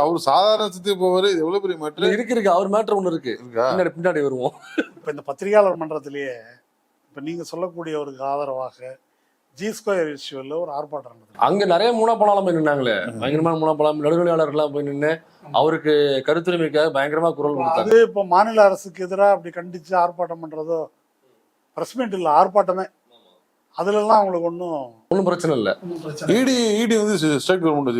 அவரு சாதாரண சித்தி போவாரு. எவ்வளவு பெரிய மேட்டர் இருக்கு, அவர் மேட்டர் ஒண்ணு இருக்கு, பின்னாடி வருவோம். இப்ப இந்த பத்திரிகையாளர் மன்றத்திலேயே இப்ப நீங்க சொல்லக்கூடியவருக்கு ஆதரவாக G2 இஷ்யூல ஒரு ஆர்ப்பாட்டம் நடந்தது. அங்க நிறைய மூணாப்பழம் போய் நின்னாங்களே, பயங்கரமான மூணாப்பழம் நடுநிலையாளர் எல்லாம் போய் நின்று அவருக்கு கருத்துரிமைக்காக பயங்கரமா குரல் கொடுத்தாங்க. அது இப்போ மாநில அரசுக்கு எதிராக அப்படி கண்டிச்சு ஆர்ப்பாட்டம் பண்றதோ, பிரஸ் மீட் இல்ல ஆர்ப்பாட்டமே, அதுல எல்லாம் அவங்களுக்கு ஒன்றும் பிரச்சனை இல்லை. இடி வந்து ஸ்டேட் கவர்மெண்ட்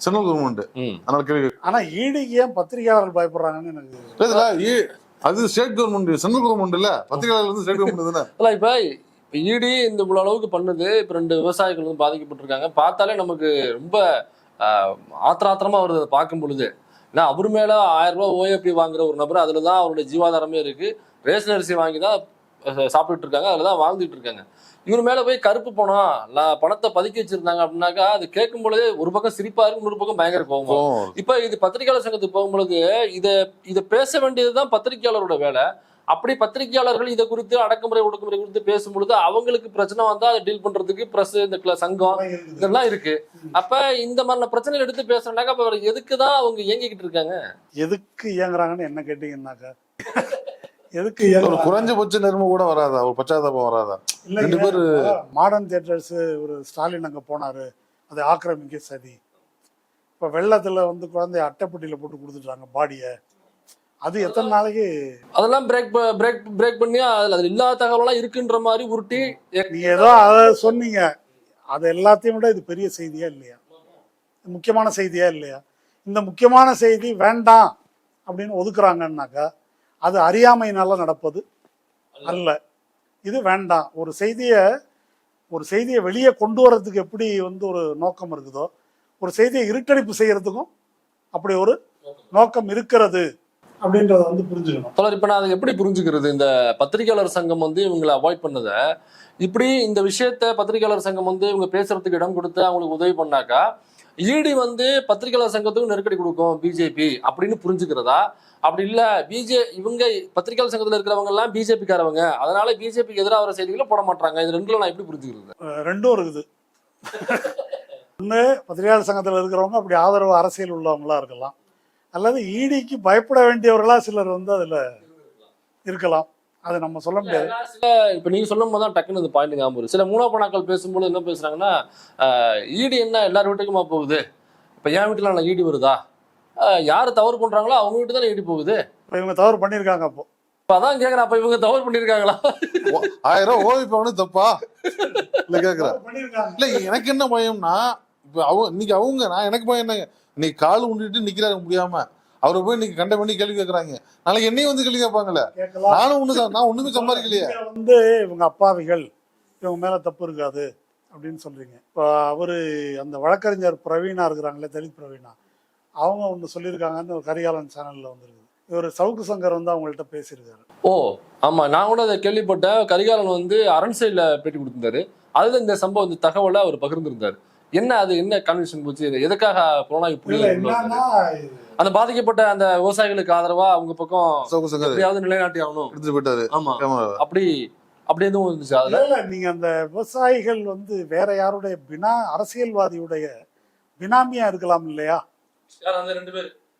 சென்ட்ரல் கவர்மெண்ட். அதனால கேள்வி ஆனா ஈடிக்கு ஏன் பத்திரிகையாளர்கள் பயப்படுறாங்கன்னு எனக்கு இல்ல, அது ஸ்டேட் கவர்மெண்ட், சென்ட்ரல் கவர்மெண்ட் இல்ல, பத்திரிகையாளர் வந்து ஸ்டேட் கவர்மெண்ட் தானே. இல்ல இப்ப இடி இந்த இவ்வளவு அளவுக்கு பண்ணுது. இப்ப 2 விவசாயிகள் வந்து பாதிக்கப்பட்டிருக்காங்க. பார்த்தாலே நமக்கு ரொம்ப ஆத்திரமா வருது அதை பார்க்கும் பொழுது. ஏன்னா அவர் மேல 1000 ரூபாய் ஓஏபி வாங்குற ஒரு நபர், அதுலதான் அவருடைய ஜீவாதாரமே இருக்கு. ரேஷன் அரிசி வாங்கி தான் சாப்பிட்டுட்டு இருக்காங்க, அதுலதான் வாழ்ந்துட்டு இருக்காங்க. இவர் மேல போய் கருப்பு பணம் பணத்தை பதுக்கி வச்சிருந்தாங்க அப்படின்னாக்கா அது கேட்கும் பொழுது ஒரு பக்கம் சிரிப்பா இருக்கு, இன்னொரு பக்கம் பயங்கர கோவம். இப்ப இது பத்திரிகையாளர் சங்கத்துக்கு போகும்பொழுது இதை பேச வேண்டியதுதான் பத்திரிகையாளரோட வேலை. அப்படி பத்திரிகையாளர்கள் இதை குறித்து அடக்குமுறை ஒடுக்குமுறை குறித்து பேசும்பொழுது அவங்களுக்கு பிரச்சனை வந்தா அதை டீல் பண்றதுக்கு பிரஸ், இந்த சங்கம் இதெல்லாம் இருக்கு. அப்ப இந்த மாதிரி பிரச்சனைகள் எடுத்து பேசுறேன்னாக்கா அப்ப எதுக்குதான் அவங்க இயங்கிக்கிட்டு இருக்காங்க? எதுக்கு இயங்குறாங்கன்னு என்ன கேட்டீங்கன்னாக்கா எதுக்கு ஒரு குறைஞ்சபட்ச நேர்மை கூட வராதா, ஒரு பச்சாதாபம் வராதா? 2 பேரு மாடர்ன் தியேட்டர்ஸ் ஒரு ஸ்டாலின் அங்க போனாரு, அதை ஆக்கிரமிக்க சதி. இப்ப வெள்ளத்துல வந்து குழந்தைய அட்டைப்பட்டியில போட்டு கொடுத்துட்டாங்க பாடிய. அது எத்தனை நாளைக்கு அதெல்லாம் பிரேக் பண்ணி அதுல இல்லாத தகவலாம் இருக்குன்ற மாதிரி உருட்டி நீங்க ஏதோ அதை சொன்னீங்க. அது எல்லாத்தையும் விட இது பெரிய செய்தியா இல்லையா, முக்கியமான செய்தியா இல்லையா? இந்த முக்கியமான செய்தி வேண்டாம் அப்படின்னு ஒதுக்குறாங்கன்னாக்கா அது அறியாமையினால நடப்பது அல்ல. இது வேண்டாம். ஒரு செய்தியை வெளியே கொண்டு வர்றதுக்கு எப்படி வந்து ஒரு நோக்கம் இருக்குதோ, ஒரு செய்தியை இருட்டடிப்பு செய்யறதுக்கும் அப்படி ஒரு நோக்கம் இருக்கிறது அப்படின்றத வந்து புரிஞ்சுக்கணும். இப்ப நான் அதை எப்படி புரிஞ்சுக்கிறது? இந்த பத்திரிகையாளர் சங்கம் வந்து இவங்களை அவாய்ட் பண்ணத, இப்படி இந்த விஷயத்த பத்திரிகையாளர் சங்கம் வந்து இவங்க பேசுறதுக்கு இடம் கொடுத்து அவங்களுக்கு உதவி பண்ணாக்கா இடி வந்து பத்திரிகையாளர் சங்கத்துக்கு நெருக்கடி கொடுக்கும் பிஜேபி அப்படின்னு புரிஞ்சுக்கிறதா? அப்படி இல்ல இவங்க பத்திரிகையாளர் சங்கத்துல இருக்கிறவங்க எல்லாம் பிஜேபிக்காரவங்க, அதனால பிஜேபிக்கு எதிராக வர செய்திகளை போட மாட்டாங்க, இது ரெண்டுல நான் எப்படி புரிஞ்சுக்கிறது? ரெண்டும் இருக்குது. ஒண்ணு பத்திரிகையாளர் சங்கத்துல இருக்கிறவங்க அப்படி ஆதரவு அரசியல் உள்ளவங்களா இருக்கலாம், அல்லது ஈடிக்கு பயப்பட வேண்டியவர்களா சிலர் வந்து அதுல இருக்கலாம். அதை நம்ம சொல்ல முடியாது. இப்ப நீங்க சொல்லும் போதுதான் டக்குன்னு இந்த பாயிண்ட் ஞாபகம் வரும். சில மூலப்பணாக்கள் பேசும்போது என்ன பேசுறாங்கன்னா, ஈடி என்ன எல்லார் வீட்டுக்குமா போகுது, இப்ப என் வீட்டுல நான் ஈடி வருதா, யாரு தவறு பண்றாங்களோ அவங்க வீட்டு தானே ஈடி போகுது. இப்ப இவங்க தவறு பண்ணிருக்காங்க. அப்போ அதான் கேக்குறேன், அப்ப இவங்க தவறு பண்ணிருக்காங்களா? 1000 ரூபாய் ஓய்வு தப்பா இல்ல கேக்குறேன். இல்ல எனக்கு என்ன பயம்னா, இப்ப இன்னைக்கு நான் எனக்கு பயம் என்னங்க, இன்னைக்கு கால் உண்டிட்டு நிக்கிறாங்க முடியாம, அவரை போய் இன்னைக்கு கண்ட பண்ணி கேள்வி கேட்கறாங்க, நாளைக்கு என்னையும் வந்து கேள்வி கேட்பாங்கல்ல. நானும் நான் ஒண்ணுமே சம்பாதிக்கலையே. வந்து இவங்க அப்பாவிகள், இவங்க மேல தப்பு இருக்காது அப்படின்னு சொல்றீங்க. இப்போ அவரு அந்த வழக்கறிஞர் பிரவீனா இருக்கிறாங்களே, தலித் பிரவீனா, அவங்க ஒன்று சொல்லியிருக்காங்கன்னு ஒரு கரிகாலன் சேனல்ல வந்துருக்கு. இவர் சவுக்கு சங்கர் வந்து அவங்கள்ட்ட பேசியிருக்காரு. ஓ ஆமா, நான் கூட அதை கேள்விப்பட்டேன். கரிகாலன் வந்து அரண்சைல பேட்டி கொடுத்திருந்தாரு. அதுல இந்த சம்பவம், இந்த தகவலை அவர் பகிர்ந்திருந்தாரு. என்ன அது என்ன கன்வென்ஷன் போச்சு, எதுக்காக போனா இப்படி அந்த பாதிக்கப்பட்ட அந்த விவசாயிகளுக்கு ஆதரவா அவங்க பக்கம் எப்படியாவது நிலைநாட்டி ஆகணும் எடுத்துட்டு போயிட்டாரு. ஆமா, அப்படி எதுவும் இருந்துச்சு அதுல? நீங்க அந்த விவசாயிகள் வந்து வேற யாருடைய அரசியல்வாதியுடைய பினாமியா இருக்கலாம் இல்லையா?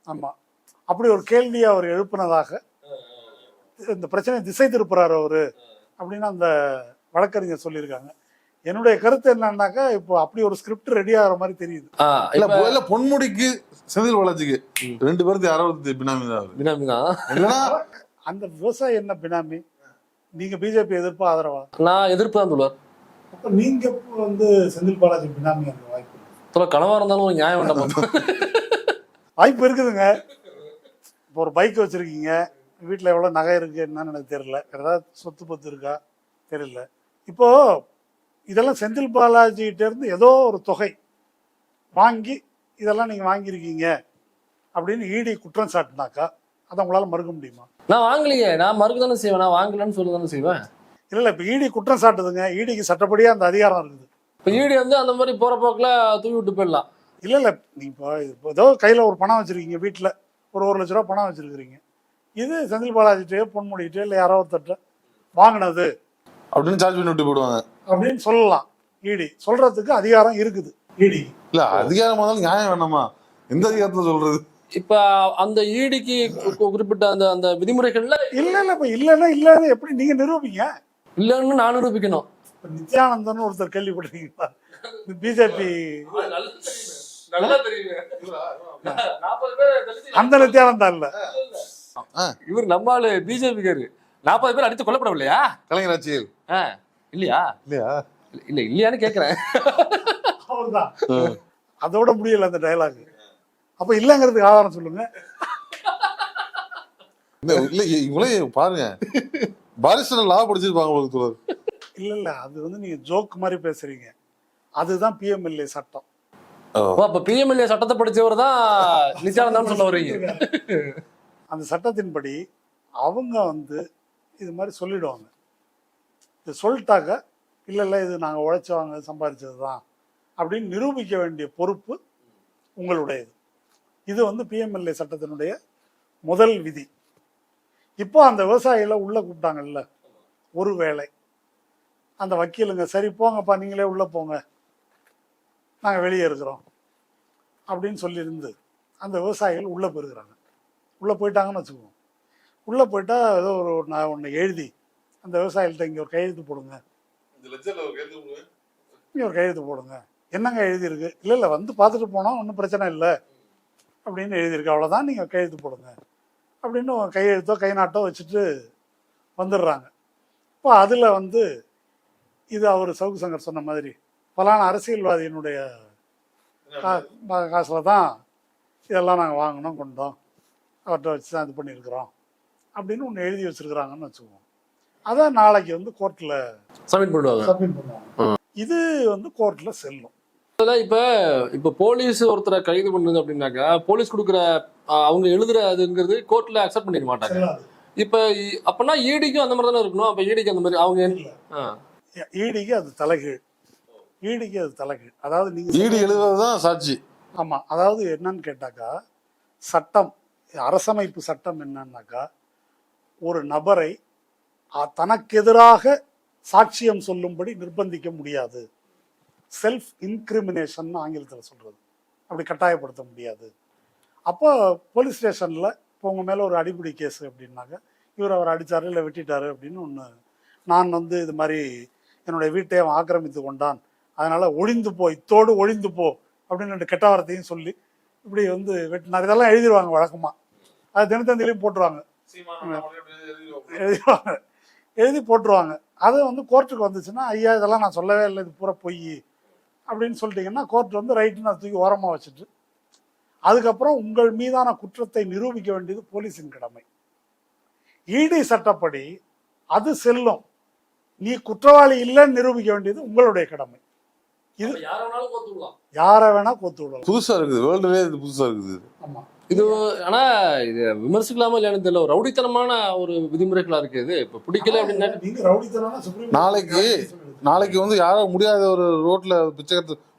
ஆமா, அப்படி ஒரு கேள்வியை அவர் எழுப்பினதாக இந்த பிரச்சனை திசை திருப்புறாரு அவரு அப்படின்னு அந்த வழக்கறிஞர் சொல்லியிருக்காங்க. என்னுடைய கருத்து என்னன்னாக்கா, இப்போ அப்படி ஒரு ஸ்கிரிப்ட் ரெடி ஆகிற மாதிரி தெரியுது. இல்ல பொன்முடிக்கு செந்தில் பாலாஜிக்கு 2 பேருக்கு யாராவது பினாமி தான். அந்த விவசாயி என்ன பினாமி? நீங்க பிஜேபி எதிர்ப்பு ஆதரவா? நான் எதிர்ப்பு தான் சொல்லுவார். அப்ப நீங்க வந்து செந்தில் பாலாஜி பினாமி அந்த வாய்ப்பு கனவா இருந்தாலும் நியாயம் வேண்டாம். வாய்ப்பு இருக்குதுங்க. இப்போ ஒரு பைக் வச்சிருக்கீங்க, வீட்டுல எவ்வளவு நகை இருக்கு என்னன்னு எனக்கு தெரியல, ஏதாவது சொத்து பத்து இருக்கா தெரியல. இப்போ இதெல்லாம் செந்தில் பாலாஜிகிட்ட இருந்து ஏதோ ஒரு தொகை வாங்கி இதெல்லாம் நீங்க வாங்கியிருக்கீங்க அப்படின்னு ஈடி குற்றம் சாட்டினாக்கா அதை உங்களால மறுக்க முடியுமா? நான் வாங்கலையே, நான் மறுக்க தானே செய்வேன், நான் வாங்கலன்னு சொல்ல தானே செய்வேன். இல்ல இப்ப ஈடி குற்றம் சாட்டுதுங்க, ஈடிக்கு சட்டப்படியா அந்த அதிகாரம் இருக்குது. இப்ப ஈடி வந்து அந்த மாதிரி போற போக்குல தூக்கி விட்டு போயிடலாம். இல்ல நீங்க இப்போ ஏதோ கையில ஒரு பணம் வச்சிருக்கீங்க, வீட்டுல ஒரு 1 லட்ச ரூபா பணம் வச்சிருக்கிறீங்க, இது செந்தில் பாலாஜிட்டே பொன்முடிட்டே இல்லை யாரோ ஒருத்தட்ட வாங்கினது அப்படின்னு சார்ஜ் பண்ணி விட்டு போடுவாங்க அப்படின்னு சொல்லலாம். ஈடி சொல்றதுக்கு அதிகாரம் இருக்குது. ஈடி இல்ல அதிகாரம் நியாயம் வேணாமா? எந்த அதிகாரத்துல சொல்றது? இப்ப அந்த ஈடிக்கு குறிப்பிட்ட அந்த விதிமுறைகள்ல இப்ப இல்லன்னு எப்படி நீங்க நிரூபிங்க? இல்லன்னு நான் நிரூபிக்கணும். நித்யானந்தன் ஒருத்தர் கேள்விப்பட்டிருக்கீங்களா? பிஜேபி அந்த நித்யானந்தா இல்ல, இவர் நம்மால பிஜேபிக்காரு. 40 பேர் அடித்து கொல்லப்படவில்லையா கலைஞர் ஆட்சியில்? இல்லையான்னு கேக்குறேன். அவர்தான் அதோட முடியல அந்த டயலாக். அப்ப இல்லைங்கிறதுக்கு ஆதாரம் சொல்லுங்க. இல்ல இவங்களே பாருங்க, பாரிஸ்டர் லா படிச்சிருப்பாங்க உங்களுக்கு தோழர். இல்ல அது வந்து நீங்க ஜோக் மாதிரி பேசுறீங்க. அதுதான் பிஎம்எல்ஏ சட்டம். அப்ப பிஎம்எல்ஏ சட்டத்தை படிச்சவர் தான் நித்யானந்தான்னு சொல்ல வர்றீங்க. அந்த சட்டத்தின்படி அவங்க வந்து இது மாதிரி சொல்லிடுவாங்க. இது சொல்லிட்டாக்க இல்லை இது நாங்கள் உழைச்சவங்க சம்பாதிச்சது தான் அப்படின்னு நிரூபிக்க வேண்டிய பொறுப்பு உங்களுடையது. இது வந்து பிஎம்எல்ஏ சட்டத்தினுடைய முதல் விதி. இப்போ அந்த விவசாயிகளை உள்ள கூப்பிட்டாங்கல்ல, ஒரு வேளை அந்த வக்கீலுங்க சரி போங்கப்பா நீங்களே உள்ள போங்க நாங்கள் வெளியே இருக்கிறோம் அப்படின்னு சொல்லியிருந்து அந்த விவசாயிகள் உள்ளே போயிருக்கிறாங்க. உள்ளே போயிட்டாங்கன்னு வச்சுக்குவோம். உள்ளே போயிட்டா ஏதோ நான் ஒன்று எழுதி அந்த விவசாயிகள்கிட்ட இங்கே ஒரு கையெழுத்து போடுங்க, இங்கே ஒரு கையெழுத்து போடுங்க. என்னங்க எழுதியிருக்கு? இல்லை வந்து பார்த்துட்டு போனோம், ஒன்றும் பிரச்சனை இல்லை அப்படின்னு எழுதியிருக்கு, அவ்வளோதான், நீங்கள் கையெழுத்து போடுங்க அப்படின்னு கையெழுத்தோ கை நாட்டோ வச்சுட்டு வந்துடுறாங்க. இப்போ அதில் வந்து இது அவர் சவுக்கு சங்கர் சொன்ன மாதிரி பலான அரசியல்வாதியினுடைய காசில் தான் இதெல்லாம் நாங்கள் வாங்கினோம் கொண்டோம், அவர்கிட்ட வச்சு தான் இது பண்ணியிருக்கிறோம் அப்படின்னு ஒன்று எழுதி வச்சுருக்குறாங்கன்னு வச்சுக்குவோம். அதை நாளைக்கு வந்து கோர்ட்டில் சப்மிட் பண்ணுவாங்க. இது வந்து கோர்ட்டில் செல்லும். இப்ப போலீஸ் ஒருத்தரை கைது பண்ணுது அப்படின்னாக்கா போலீஸ் கொடுக்குற அவங்க எழுதுறதுங்கிறது கோர்ட்ல அக்செப்ட் பண்ணிக்க மாட்டாங்க. இப்ப அப்பனா ஈடிக்கும் அந்த மாதிரி தானே இருக்கணும். அப்ப ஈடிக்கு அந்த மாதிரி அவங்க ஈடிக்கு அது தலைகீழ். ஈடிக்கு அது தலைகீழ். அதாவது நீங்க ஈடி எழுதுறதுதான் சாட்சி. ஆமா, அதாவது என்னன்னு கேட்டாக்கா சட்டம், அரசமைப்பு சட்டம் என்னன்னாக்கா ஒரு நபரை தனக்கு எதிராக சாட்சியம் சொல்லும்படி நிர்பந்திக்க முடியாது. செல்ஃப் இன்கிரிமினேஷன் ஆங்கிலத்தில் சொல்றது, அப்படி கட்டாயப்படுத்த முடியாது. அப்போ போலீஸ் ஸ்டேஷன்ல இப்போ உங்க மேல ஒரு அடிப்படை கேஸ் அப்படின்னாக்க இவர் அவர் அடிச்சாரு இல்லை வெட்டிட்டாரு அப்படின்னு ஒன்று, நான் வந்து இது மாதிரி என்னுடைய வீட்டை அவன் ஆக்கிரமித்து கொண்டான் அதனால ஒழிந்து போ, இத்தோடு ஒழிந்து போ அப்படின்னு ரெண்டு கெட்ட வார்த்தையும் சொல்லி இப்படி வந்து வெட்டினார், இதெல்லாம் எழுதிடுவாங்க வழக்கமா. அது தினத்தந்திலையும் போட்டுருவாங்க, எழுதி போட்டுருவாங்க. அது வந்து கோர்ட்டுக்கு வந்துச்சுன்னா ஐயா இதெல்லாம் நான் சொல்லவே இல்லை, இது பூரா பொய் அப்படின்னு சொல்லிட்டீங்கன்னா கோர்ட் வந்து ரைட்டுன்னு அதை தூக்கி ஓரமாக வச்சுட்டு அதுக்கப்புறம் உங்கள் மீதான குற்றத்தை நிரூபிக்க வேண்டியது போலீஸின் கடமை. ஈடி சட்டப்படி அது செல்லும், நீ குற்றவாளி இல்லைன்னு நிரூபிக்க வேண்டியது உங்களுடைய கடமை. இது யாரை வேணா கோத்து விடலாம். புதுசா இருக்குது, வேர்ல்டுலே இது புதுசா இருக்குது. ஆமா, இது ஆனா இது விமர்சிக்கலாமா இல்லையானு தெரியல, ஒரு ரவுடித்தனமான ஒரு விதிமுறைகளா இருக்கு. இது இப்ப பிடிக்கல அப்படின்னா நீங்க ரவுடித்தனம்னா சுப்ரீம் நாளைக்கு வந்து யாரோ முடியாத ஒரு ரோட்ல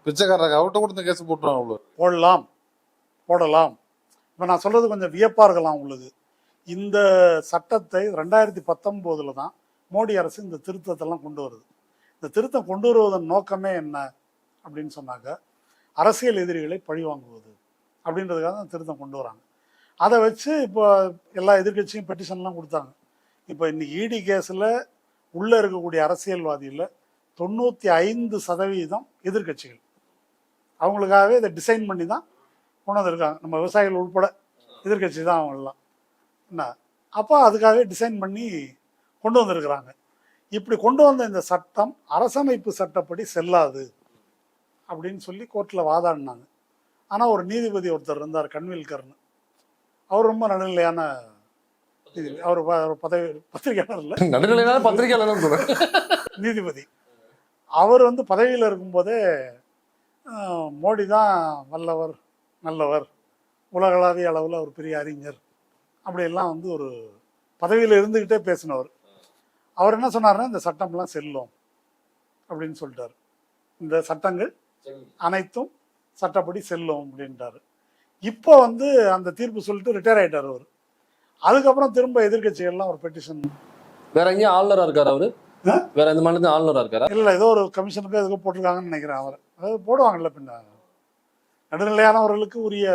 பிச்சைக்காரங்க அவர்கிட்ட கூட இந்த கேஸ் போட்டுருவாங்க. போடலாம். இப்போ நான் சொல்றது கொஞ்சம் வியப்பா இருக்கலாம் உங்களுக்கு. இந்த சட்டத்தை 2019 தான் மோடி அரசு இந்த திருத்தத்தெல்லாம் கொண்டு வருது. இந்த திருத்தம் கொண்டு வருவதன் நோக்கமே என்ன அப்படின்னு சொன்னாக்க அரசியல் எதிரிகளை பழிவாங்குவது அப்படின்றதுக்காக தான் திருத்தம் கொண்டு வராங்க. அதை வச்சு இப்போ எல்லா எதிர்கட்சியும் பெட்டிஷன்லாம் கொடுத்தாங்க. இப்போ இன்னைக்கு இடி கேஸில் உள்ளே இருக்கக்கூடிய அரசியல்வாதியில் 95% எதிர்கட்சிகள். அவங்களுக்காகவே இதை டிசைன் பண்ணி தான் கொண்டு வந்திருக்காங்க. நம்ம விவசாயிகள் உட்பட எதிர்கட்சி தான் அவங்களாம் என்ன. அப்போ அதுக்காகவே டிசைன் பண்ணி கொண்டு வந்திருக்கிறாங்க. இப்படி கொண்டு வந்த இந்த சட்டம் அரசமைப்பு சட்டப்படி செல்லாது அப்படின்னு சொல்லி கோர்ட்டில் வாதாடினாங்க. ஆனால் ஒரு நீதிபதி ஒருத்தர் இருந்தார், கன்வில்கர்னு. அவர் ரொம்ப நடுநிலையான அவர் பத்திரிகையாளர் இல்லை, நடுநிலையான பத்திரிகையாளர் நீதிபதி. அவர் வந்து பதவியில் இருக்கும்போதே மோடி தான் வல்லவர், நல்லவர், உலகளாவிய அளவில் ஒரு பெரிய அறிஞர் அப்படியெல்லாம் வந்து ஒரு பதவியில் இருந்துக்கிட்டே பேசினவர். அவர் என்ன சொன்னார்னா இந்த சட்டம்லாம் செல்லும் அப்படின்னு சொல்லிட்டார். இந்த சட்டங்கள் அனைத்தும் சட்டப்படி செல்லும் அப்படின்ட்டாரு. இப்போ வந்து அந்த தீர்ப்பு சொல்லிட்டு ரிட்டையர் ஆயிட்டார் அவர். அதுக்கப்புறம் திரும்ப எதிர்கட்சிகள்லாம் ஒரு பெட்டிஷன். வேற எங்கேயும் ஆளுநரா இருக்காரு அவரு? வேற எந்த மாநிலத்தையும் ஆளுநரா இருக்காரா? இல்லை, ஏதோ ஒரு கமிஷனுக்கு எதுக்கோ போட்டிருக்காங்கன்னு நினைக்கிறேன். அவர் அதாவது போடுவாங்கல்ல, பின்ன நடுநிலையானவர்களுக்கு உரிய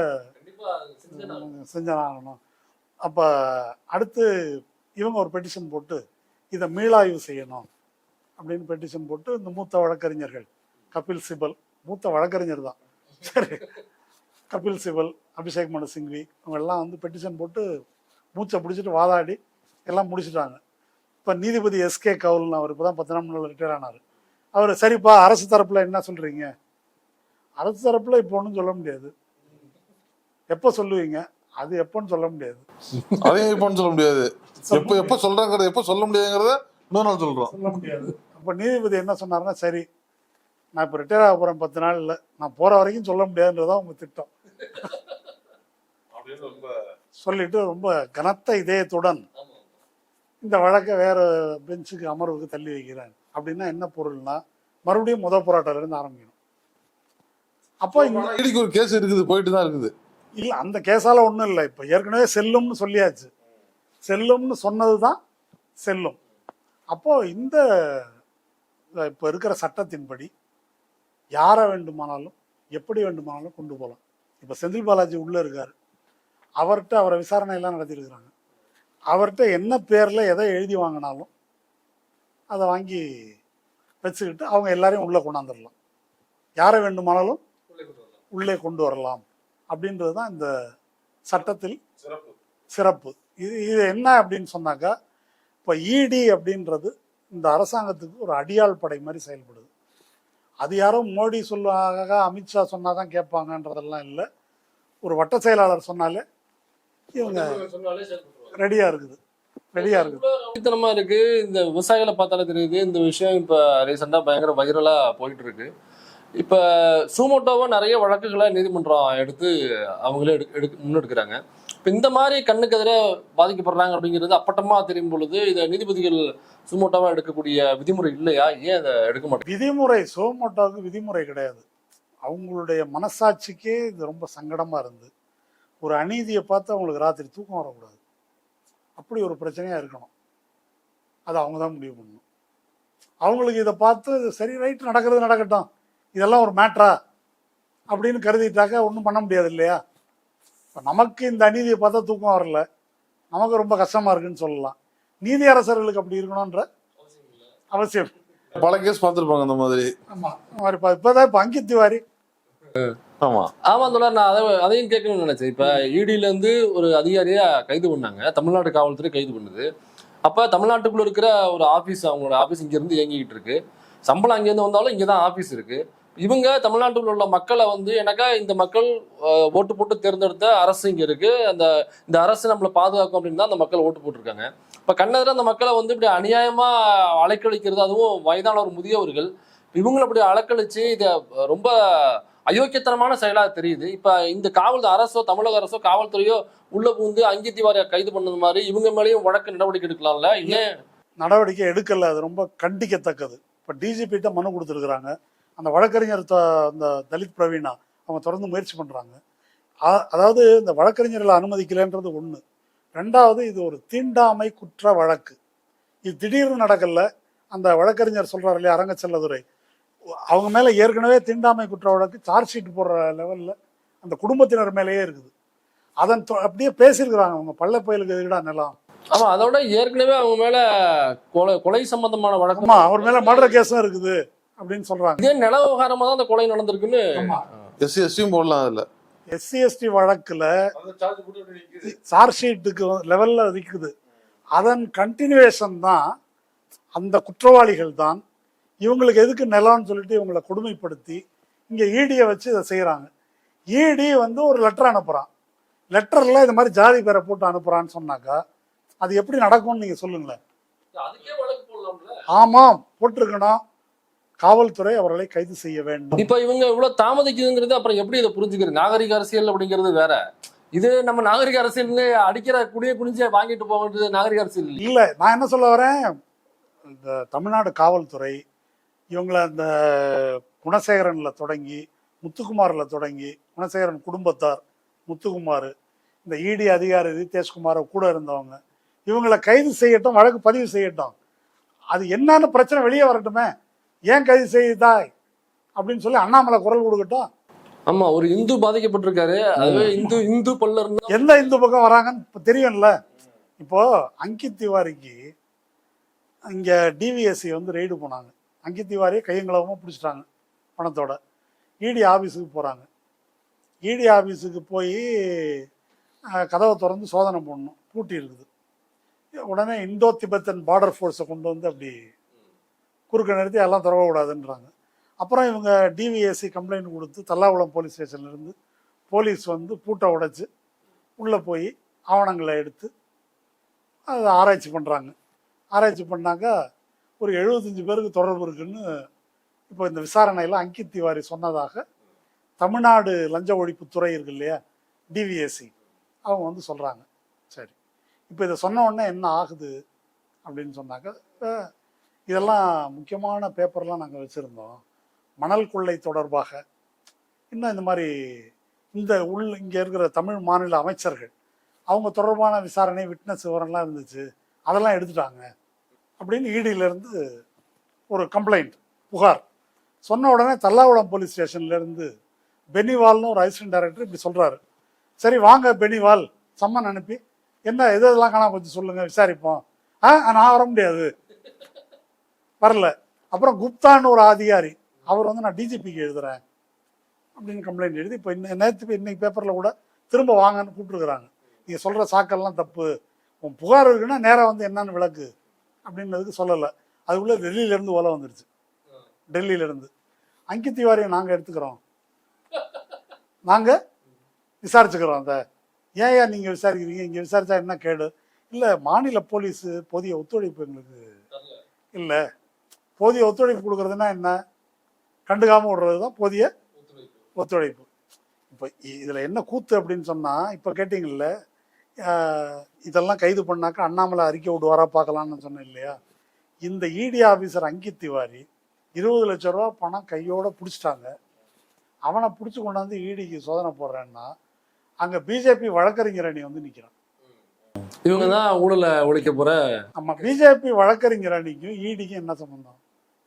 செஞ்சாகணும். அப்போ அடுத்து இவங்க ஒரு பெட்டிஷன் போட்டு இதை மீளாய்வு செய்யணும் அப்படின்னு பெட்டிஷன் போட்டு இந்த மூத்த வழக்கறிஞர்கள் கபில் சிபல், மூத்த வழக்கறிஞர் தான், சரி, கபில் சிபல், அபிஷேக் மனு சிங்வி இவங்கெல்லாம் வந்து பெட்டிஷன் போட்டு மூச்சை பிடிச்சிட்டு வாதாடி எல்லாம் முடிச்சுட்டாங்க. இப்போ நீதிபதி எஸ்கே கவுல்னு அவர் இப்போ தான் 10 நாள் ரிட்டையர் ஆனார். அவர் சரிப்பா அரசு தரப்பில் என்ன சொல்கிறீங்க அரசு தரப்புல இப்போ ஒன்றும் சொல்ல முடியாது. எப்போ சொல்லுவீங்க? அது எப்போன்னு சொல்ல முடியாது. அதையும் இப்போன்னு சொல்ல முடியாது. எப்போ சொல்றாங்கிறத எப்போ சொல்ல முடியாதுங்கிறத இன்னொரு நாள் சொல்றோம். சொல்ல முடியாது. அப்போ நீதிபதி என்ன சொன்னாருன்னா, சரி நான் இப்போ ரிட்டையர் ஆக போகிறேன் 10 நாள் இல்லை, நான் போகிற வரைக்கும் சொல்ல முடியாதுன்றதான் உங்கள் திட்டம் சொல்லிட்டு ரொம்ப கனத்த இதயத்துடன் இந்த வழக்கை வேற பெஞ்சுக்கு அமர்வுக்கு தள்ளி வைக்கிறேன். அப்படின்னா என்ன பொருள்னா, மறுபடியும் போராட்டத்திலிருந்து ஆரம்பிக்கணும். அப்போ இன்னைக்கு ஒரு கேஸ் இருக்குது, போயிட்டு தான் இருக்குது. இல்லை, அந்த கேஸால ஒன்றும் இல்லை. இப்போ ஏற்கனவே செல்லும்னு சொல்லியாச்சு. செல்லும்னு சொன்னது தான் செல்லும். அப்போ இந்த இப்போ இருக்கிற சட்டத்தின்படி யாரை வேண்டுமானாலும் எப்படி வேண்டுமானாலும் கொண்டு போகலாம். இப்போ செந்தில் பாலாஜி உள்ளே இருக்கார், அவர்கிட்ட அவரை விசாரணை எல்லாம் நடத்தியிருக்கிறாங்க. அவர்கிட்ட என்ன பேரில் எதை எழுதி வாங்கினாலும் அதை வாங்கி வச்சுக்கிட்டு அவங்க எல்லாரையும் உள்ளே கொண்டாந்துடலாம். யாரை வேண்டுமானாலும் உள்ளே கொண்டு வரலாம் அப்படின்றது தான் இந்த சட்டத்தில் சிறப்பு. இது என்ன அப்படின்னு சொன்னாக்கா, இப்போ இடி அப்படின்றது இந்த அரசாங்கத்துக்கு ஒரு அடியாள் படை மாதிரி செயல்படுது. அது யாரும் மோடி சொல்லுவாங்க, அமித்ஷா சொன்னாதான் கேட்பாங்கன்றதெல்லாம் இல்லை. ஒரு வட்ட செயலாளர் சொன்னாலே இவங்க ரெடியா இருக்குது. அடித்தனமா இருக்கு. இந்த விவசாயிகளை பார்த்தாலே தெரியுது. இந்த விஷயம் இப்ப ரீசெண்டா பயங்கர வைரலா போயிட்டு இருக்கு. இப்ப சூமோட்டோவா நிறைய வழக்குகளை நீதிமன்றம் எடுத்து அவங்களே முன்னெடுக்கிறாங்க. இப்ப இந்த மாதிரி கண்ணுக்கு எதிராக பாதிக்கப்படுறாங்க அப்படிங்கிறது அப்பட்டமா தெரியும் பொழுது இதை நீதிபதிகள் சூமோட்டோவா எடுக்கக்கூடிய விதிமுறை இல்லையா? ஏன் அதை எடுக்க மாட்டேங்க? விதிமுறை சூமோட்டோவுக்கு விதிமுறை கிடையாது. அவங்களுடைய மனசாட்சிக்கே இது ரொம்ப சங்கடமா இருந்து ஒரு அநீதியை பார்த்து அவங்களுக்கு ராத்திரி தூக்கம் வரக்கூடாது. அப்படி ஒரு பிரச்சனையா இருக்கணும். அது அவங்க தான் முடிவு பண்ணணும். அவங்களுக்கு இதை பார்த்து சரி ரைட் நடக்கிறது நடக்கட்டும், இதெல்லாம் ஒரு மேட்ரா அப்படின்னு கருதிட்டாக்க ஒன்றும் பண்ண முடியாது இல்லையா? இப்போ நமக்கு இந்த அநீதியை பார்த்தா தூக்கம் வரல, நமக்கு ரொம்ப கஷ்டமா இருக்குன்னு சொல்லலாம். நீதி அரசர்களுக்கு அப்படி இருக்கணும்ன்ற அவசியம். பல கேஸ் பார்த்துருப்பாங்க இந்த மாதிரி. ஆமா, இப்பதான் இப்போ அங்கித் திவாரி. ஆமா தோழர், நான் அதையும் கேட்கணும்னு நினைச்சேன். இப்ப இடியில இருந்து ஒரு அதிகாரியா கைது பண்ணாங்க, தமிழ்நாடு காவல்துறை கைது பண்ணுது. அப்ப தமிழ்நாட்டுக்குள்ள இருக்கிற ஒரு ஆபீஸ், அவங்களோட ஆபீஸ் இங்க இருந்து இயங்கிட்டு இருக்கு. சம்பளம் அங்கேருந்து வந்தாலும் இங்கதான் ஆபீஸ் இருக்கு. இவங்க தமிழ்நாட்டில் உள்ள மக்களை எனக்கா இந்த மக்கள் ஓட்டு போட்டு தேர்ந்தெடுத்த அரசு இங்க இருக்கு, இந்த அரசு நம்மளை பாதுகாக்கும் அப்படின்னு தான் அந்த மக்கள் ஓட்டு போட்டிருக்காங்க. இப்ப கண்ணெதிர அந்த மக்களை இப்படி அநியாயமா அலைக்கழிக்கிறது, அதுவும் வயதானவர் முதியவர்கள், இவங்களை அப்படி அலைக்கழிச்சு இது ரொம்ப அயோக்கியத்தனமான செயலா தெரியுது. இப்ப இந்த அரசோ தமிழக அரசோ காவல்துறையோ உள்ள பூந்து அங்கித் திவாரியை கைது பண்ணது மாதிரி இவங்க மேலேயும் வழக்கு நடவடிக்கை எடுக்கலாம்ல? ஏன் நடவடிக்கை எடுக்கல? அது ரொம்ப கண்டிக்கத்தக்கது. இப்ப டிஜிபிட்ட மனு கொடுத்துருக்குறாங்க. அந்த வழக்கறிஞர் அந்த தலித் பிரவீனா அவங்க தொடர்ந்து முயற்சி பண்றாங்க. அதாவது இந்த வழக்கறிஞர்களை அனுமதிக்கலைன்றது ஒண்ணு. ரெண்டாவது, இது ஒரு தீண்டாமை குற்ற வழக்கு. இது திடீர்னு நடக்கல. அந்த வழக்கறிஞர் சொல்றாரு இல்லையா, அரங்கச்செல்லதுரை, அவங்க மேல ஏற்கனவே தீண்டாமை குற்ற வழக்கு சார்ஜ் ஷீட் போடுற லெவல்ல அந்த குடும்பத்தினர் மேலேயே இருக்குது. அதன் அப்படியே பேசியிருக்கிறாங்க, அவங்க பள்ள பயலுக்கு எதிரா நிலம். ஆமா, அதோட ஏற்கனவே அவங்க மேல கொலை சம்பந்தமான வழக்கமா, அவர் மேல மர்டர் கேஸும் இருக்குது அப்படின்னு சொல்றாங்க. இதே நில விவகாரமா தான் அந்த கொலை நடந்திருக்குன்னு எஸ்சியும் போடலாம். அதுல எஸ்சி வழக்குல சார்ஜ் ஷீட்டுக்கு லெவல்ல இருக்குது. அதன் கண்டினியூவேஷன் தான் அந்த குற்றவாளிகள் தான் இவங்களுக்கு எதுக்கு நிலம்னு சொல்லிட்டு இவங்களை கொடுமைப்படுத்தி இங்க ஈடியை வச்சு இதை செய்யறாங்க. ஈடி ஒரு லெட்டர் அனுப்புறான். லெட்டர்ல இந்த மாதிரி ஜாதி பேரை போட்டு அனுப்புறான்னு சொன்னாக்கா அது எப்படி நடக்கும்னு நீங்க சொல்லுங்களேன். ஆமாம், போட்டிருக்கணும். காவல்துறை அவர்களை கைது செய்ய வேண்டும். இப்ப இவங்க இவ்வளவு தாமதிக்குதுங்கிறது அப்புறம் எப்படி இதை புரிஞ்சுக்கிறது? நாகரிக அரசியல் அப்படிங்கிறது வேற, இது நம்ம நாகரிக அரசியல்னு அடிக்கிற குடிஞ்ச வாங்கிட்டு போக வேண்டியது நாகரிக அரசியல் இல்ல. நான் என்ன சொல்ல வரேன், இந்த தமிழ்நாடு காவல்துறை இவங்களை அந்த குணசேகரன்ல தொடங்கி முத்துக்குமார்ல தொடங்கி குணசேகரன் குடும்பத்தார் முத்துக்குமார், இந்த இடி அதிகாரி ரித்தேஷ்குமார் கூட இருந்தவங்க, இவங்களை கைது செய்யட்டும், வழக்கு பதிவு செய்யட்டும். அது என்னன்னு பிரச்சனை வெளியே வரட்டுமே. ஏன் கைது செய்தாய் அப்படின்னு சொல்லி அண்ணாமலை குரல் கொடுக்கட்டும். ஆமா, ஒரு இந்து பாதிக்கப்பட்டிருக்காரு, அதுவே இந்து பல்லர் எந்த இந்து பக்கம் வராங்கன்னு தெரியும்ல. இப்போ அங்கித் திவாரிக்கு இங்க டிவிஎஸ்சி ரெய்டு போனாங்க. அங்கித் திவாரியை கையங்களவமா பிடிச்சிட்டாங்க பணத்தோட. இடி ஆபீஸுக்கு போறாங்க. இடி ஆபீஸுக்கு போய் கதவை திறந்து சோதனை போடணும், பூட்டி இருக்குது. உடனே இந்தோ திபெத்தன் பார்டர் ஃபோர்ஸை கொண்டு அப்படி குறுக்க நிறுத்தி எல்லாம் திறக்கக்கூடாதுன்றாங்க. அப்புறம் இவங்க டிவிஎஸ்சி கம்ப்ளைண்ட் கொடுத்து தல்லாகுளம் போலீஸ் ஸ்டேஷன்லேருந்து போலீஸ் வந்து பூட்டை உடைச்சு உள்ளே போய் ஆவணங்களை எடுத்து அதை ஆராய்ச்சி பண்ணுறாங்க. ஆராய்ச்சி பண்ணாங்க ஒரு 75 பேருக்கு தொடர்பு இருக்குன்னு இப்போ இந்த விசாரணையில் அங்கித் திவாரி சொன்னதாக தமிழ்நாடு லஞ்ச ஒழிப்புத்துறை இருக்கு இல்லையா, டிவிஎஸ்சி, அவங்க வந்து சொல்கிறாங்க. சரி, இப்போ இதை சொன்ன உடனே என்ன ஆகுது அப்படின்னு சொன்னாக்க, இதெல்லாம் முக்கியமான பேப்பர்லாம் நாங்கள் வச்சுருந்தோம், மணல் கொள்ளை தொடர்பாக இன்னும் இந்த மாதிரி இங்கே இருக்கிற தமிழ் மாநில அமைச்சர்கள் அவங்க தொடர்பான விசாரணை விட்னஸ் விவரம்லாம் இருந்துச்சு, அதெல்லாம் எடுத்துட்டாங்க அப்படின்னு இடியிலேருந்து ஒரு கம்ப்ளைண்ட், புகார் சொன்ன உடனே தல்லாகுளம் போலீஸ் ஸ்டேஷன்லேருந்து பெனிவால்னு ஒரு அசிஸ்டன்ட் டைரக்டர் இப்படி சொல்கிறாரு. சரி வாங்க பெனிவால், சம்மன் அனுப்பி என்ன இதெல்லாம் காணாம கொஞ்சம் சொல்லுங்கள் விசாரிப்போம். நான் வர முடியாது, வரல. அப்புறம் குப்தான்னு ஒரு அதிகாரி, அவர் வந்து நான் டிஜிபிக்கு எழுதுகிறேன் அப்படின்னு கம்ப்ளைண்ட் எழுதி இப்போ இன்னைக்கு பேப்பரில் கூட திரும்ப வாங்கன்னு கூப்பிட்டுருக்குறாங்க. நீங்கள் சொல்கிற சாக்கெல்லாம் தப்பு, உன் புகார் இருக்குன்னா நேராக வந்து என்னன்னு விளக்கு அப்படின்றதுக்கு சொல்லலை. அதுக்குள்ளே டெல்லியிலேருந்து ஓலை வந்துடுச்சு. டெல்லியிலேருந்து அங்கித் திவாரியை நாங்கள் எடுத்துக்கிறோம், நாங்கள் விசாரிச்சுக்கிறோம். அந்த ஏன் நீங்கள் விசாரிக்கிறீங்க, இங்கே விசாரித்தா என்ன கேடு? இல்லை மாநில போலீஸு போதிய ஒத்துழைப்பு எங்களுக்கு இல்லை. போதிய ஒத்துழைப்பு கொடுக்குறதுன்னா என்ன, கண்டுக்காமல் விடுறது தான் போதிய ஒத்துழைப்பு. இப்போ இதில் என்ன கூத்து அப்படின்னு சொன்னால், இப்போ கேட்டிங்கல்ல இதெல்லாம் கைது பண்ணாக்கா அண்ணாமலை அறிக்கை விடுவாரா பார்க்கலான்னு சொன்னேன் இல்லையா, இந்த இடி ஆஃபீஸர் அங்கித் திவாரி 20 லட்ச ரூபா பணம் கையோடு பிடிச்சிட்டாங்க. அவனை பிடிச்சி கொண்டாந்து இடிக்கு சோதனை போடுறேன்னா அங்கே பிஜேபி வழக்கறிஞர் அணி வந்து நிற்கிறான். இவங்க தான் ஊழலை ஒழிக்க போற. ஆமாம், பிஜேபி வழக்கறிஞர் அணிக்கும் இடிக்கும் என்ன சம்பந்தம்,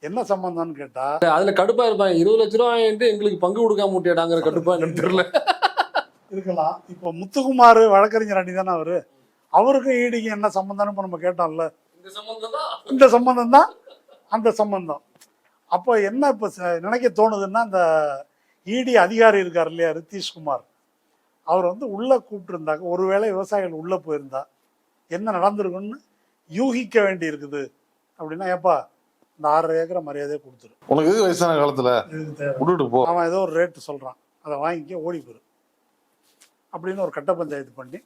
என்ன சம்பந்தம்னு கேட்டா அதுல கடுப்பா இருப்பாங்க. 20 லட்ச ரூபாய் எங்களுக்கு பங்கு கொடுக்காம முட்டியாடாங்கிற கடுப்பா என்னன்னு தெரியல. இருக்கலாம். இப்போ முத்துக்குமார் வழக்கறிஞர் அணி தானே அவருக்கும் ஈடிக்கும் என்ன சம்பந்தம்னு நம்ம கேட்டோம்ல, இந்த சம்பந்தம் தான் அந்த சம்பந்தம். அப்போ என்ன இப்போ நினைக்க தோணுதுன்னா, அந்த இடி அதிகாரி இருக்கார் இல்லையா ரித்தீஷ்குமார், அவர் வந்து உள்ளே கூப்பிட்டுருந்தாங்க, ஒருவேளை விவசாயிகள் உள்ளே போயிருந்தா என்ன நடந்திருக்குன்னு யூகிக்க வேண்டி இருக்குது அப்படின்னா, ஏப்பா இந்த 6.5 ஏக்கரை மரியாதையை கொடுத்துரு, உனக்கு எது வயசான காலத்துல விட்டுட்டு போ, அவன் ஏதோ ஒரு ரேட்டு சொல்கிறான் அதை வாங்கிக்க ஓடி போயிரு அப்படின்னு ஒரு கட்ட பஞ்சாயத்து பண்ணி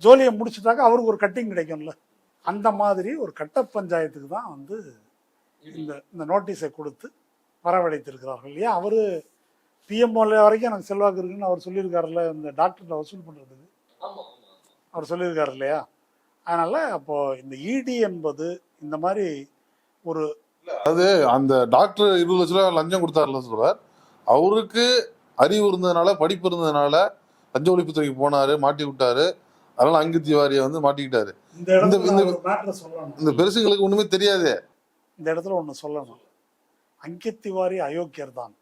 ஜோலியை முடிச்சுட்டாக்க அவருக்கு ஒரு கட்டிங் கிடைக்கும்ல. அந்த மாதிரி ஒரு கட்ட பஞ்சாயத்துக்கு தான் வந்து இந்த நோட்டீஸை கொடுத்து வரவழைத்திருக்கிறார்கள். ஏன் அவர் பிஎம்ஓல வரைக்கும் எனக்கு செல்வாக்கு இருக்குன்னு அவர் சொல்லியிருக்காருல்ல, இந்த டாக்டர்கிட்ட வசூல் பண்ணுறதுக்கு அவர் சொல்லியிருக்காரு இல்லையா. அதனால அப்போ இந்த இடி என்பது இந்த மாதிரி ஒரு, அது அந்த டாக்டர் 20 லட்ச ரூபா லஞ்சம் கொடுத்தாருல சொல்றார், அவருக்கு அறிவு இருந்ததுனால படிப்பு இருந்ததுனால லஞ்ச ஒழிப்புத்துறைக்கு போனாரு, மாட்டி விட்டாரு. அதனால அங்கித் திவாரியை வந்து மாட்டிக்கிட்டாரு. இந்த பெருசுங்களுக்கு ஒண்ணுமே தெரியாது. இந்த இடத்துல ஒண்ணு சொல்லணும், அங்கித் திவாரி அயோக்கியர் தான்.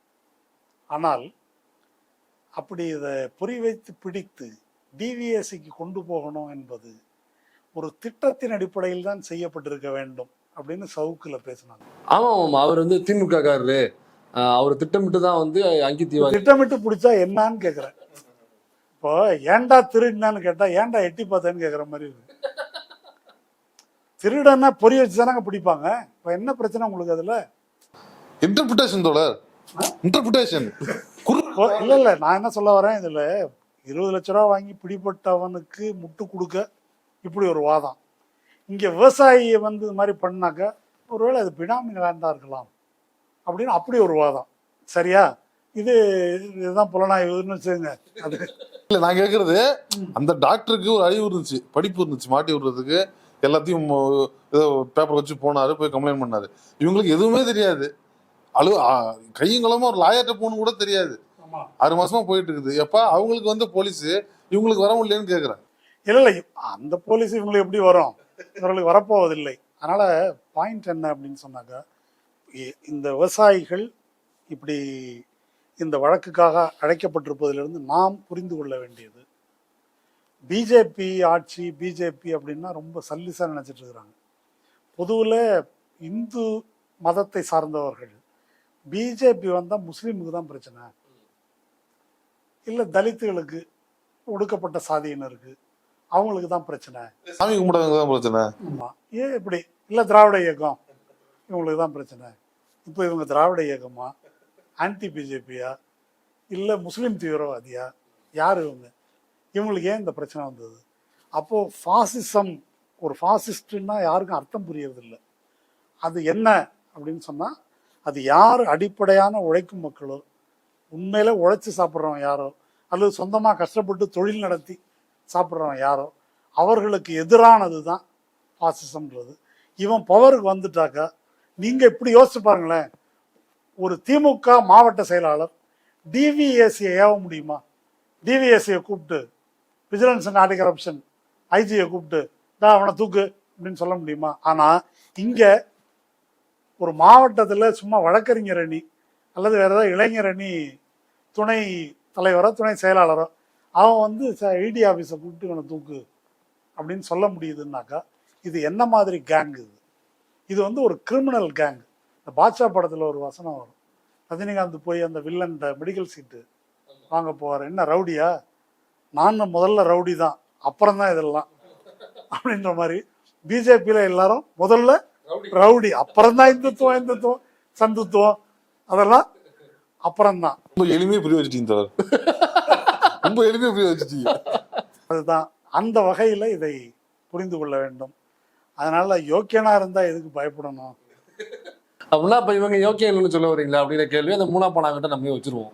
ஆனால் அப்படி இதை பொறி வைத்து பிடித்து டிவிஎஸ்சிக்கு கொண்டு போகணும் என்பது ஒரு திட்டத்தின் அடிப்படையில் தான் செய்யப்பட்டிருக்க வேண்டும் அப்படின்னு சவுக்குல பேசினாங்க. ஆமா, அவர் வந்து திமுக காரரு, அவர் திட்டமிட்டு தான் வந்து அங்கித் திவாரி திட்டமிட்டு பிடிச்சா என்னன்னு கேக்குறேன். இப்போ ஏன்டா திருடினான்னு கேட்டா ஏன்டா எட்டி பார்த்தேன்னு கேக்குற மாதிரி இருக்கு. திருடன்னா பொறி வச்சுதானங்க பிடிப்பாங்க. இப்போ என்ன பிரச்சனை உங்களுக்கு அதுல? இன்டர்பிரேஷன் தோழர், இன்டர்பிரேஷன். இல்ல நான் என்ன சொல்ல வரேன், இதுல 20 லட்ச ரூபா வாங்கி பிடிப்பட்டவனுக்கு முட்டு கொடுக்க இப்படி ஒரு வாதம். இங்க விவசாயியை வந்து இது மாதிரி பண்ணாக்க ஒருவேளை அது பினாமி லேண்டா இருக்கலாம் அப்படின்னு அப்படி ஒரு வாதம். சரியா? இதுதான் புலனாய்வுன்னு வச்சுங்க. அது இல்ல நான் கேக்குறது, அந்த டாக்டருக்கு ஒரு அறிவு இருந்துச்சு, படிப்பு இருந்துச்சு, மாட்டி விடுறதுக்கு எல்லாத்தையும் ஏதோ பேப்பர் வச்சு போனாரு, போய் கம்ப்ளைண்ட் பண்ணாரு. இவங்களுக்கு எதுவுமே தெரியாது. கையங்களமா ஒரு லாயர்ட்ட போகணும் கூட தெரியாது. 6 மாசமா போயிட்டு இருக்குது. எப்பா அவங்களுக்கு வந்து போலீஸ் இவங்களுக்கு வர முடியலன்னு கேக்குறேன். இல்லை அந்த போலீஸ் இவங்களுக்கு எப்படி வரும், இவர்களுக்கு வரப்போவதில்லை. அதனால பாயிண்ட் என்ன அப்படின்னு சொன்னாக்கா, இந்த விவசாயிகள் இப்படி இந்த வழக்குக்காக அழைக்கப்பட்டிருப்பதிலிருந்து நாம் புரிந்து கொள்ள வேண்டியது, பிஜேபி ஆட்சி, பிஜேபி அப்படின்னா ரொம்ப சல்லிசா நினைச்சிட்டு இருக்கிறாங்க. பொதுவில் இந்து மதத்தை சார்ந்தவர்கள் பிஜேபி வந்தால் முஸ்லீமுக்கு தான் பிரச்சனை, இல்லை தலித்துகளுக்கு, ஒடுக்கப்பட்ட சாதியினருக்கு அவங்களுக்கு தான் பிரச்சனை, சாமி கும்பிடுறவங்க தான் பிரச்சனை. ஆமாம், ஏன் இப்படி இல்லை திராவிட இயக்கம் இவங்களுக்கு தான் பிரச்சனை. இப்போ இவங்க திராவிட இயக்கமா ஆன்டி பிஜேபியா இல்லை முஸ்லீம் தீவிரவாதியா, யார் இவங்களுக்கு ஏன் இந்த பிரச்சனை வந்தது? அப்போது ஃபாசிசம், ஒரு ஃபாசிஸ்ட்னா யாருக்கும் அர்த்தம் புரியறதில்லை. அது என்ன அப்படின்னு சொன்னால், அது யார் அடிப்படையான உழைக்கும் மக்களோ, உண்மையில உழைச்சி சாப்பிட்றவன் யாரோ, அல்லது சொந்தமாக கஷ்டப்பட்டு தொழில் நடத்தி சாப்பிட்றவன் யாரோ, அவர்களுக்கு எதிரானது தான் ஃபாசிசம்ன்றது. இவன் பவருக்கு வந்துட்டாக்கா, நீங்கள் இப்படி யோசிச்சு பாருங்களேன், ஒரு திமுக மாவட்ட செயலாளர் டிவிஎஸ்சியை ஏவ முடியுமா? டிவிஎஸ்சியை கூப்பிட்டு, விஜிலன்ஸ் அண்ட் ஆன்டி கரப்ஷன் ஐஜியை கூப்பிட்டு அவனை தூக்கு அப்படின்னு சொல்ல முடியுமா? ஆனால் இங்கே ஒரு மாவட்டத்தில் சும்மா வழக்கறிஞர் அணி அல்லது வேறு ஏதாவது இளைஞர் அணி துணை தலைவரோ துணை செயலாளரோ அவன் இடி ஆஃபீஸை கூப்பிட்டு இவனை தூக்கு அப்படின்னு சொல்ல முடியுதுன்னாக்கா, இது என்ன மாதிரி கேங் இது? இது ஒரு கிரிமினல் கேங். இந்த பாட்ஷா படத்தில் ஒரு வசனம் வரும், ரஜினிகாந்த் போய் அந்த வில்லன்ட மெடிக்கல் சீட்டு வாங்க போவார், என்ன ரவுடியா? நான் முதல்ல ரவுடி தான், அப்புறம் தான் இதெல்லாம் அப்படின்ற மாதிரி பிஜேபியில் எல்லாரும் முதல்ல ரவுடி, அப்புறம்தான் இந்துத்துவம் சந்துத்துவம் அதெல்லாம் அப்புறம்தான். ரொம்ப எளிமையாக புரிய வச்சுட்டீங்க சார், ரொம்ப எளிமையாக புரிய வச்சுட்டீங்க. அதுதான் அந்த வகையில் இதை புரிந்து கொள்ள வேண்டும். அதனால யோக்கியனா இருந்தா எதுக்கு பயப்படணும்? அப்படின்னா இப்ப இவங்க யோக்கியம் இல்லைன்னு சொல்ல வரீங்களா அப்படிங்கிற கேள்வி அந்த மூணா பணாங்கிட்ட நம்ம வச்சிருவோம்.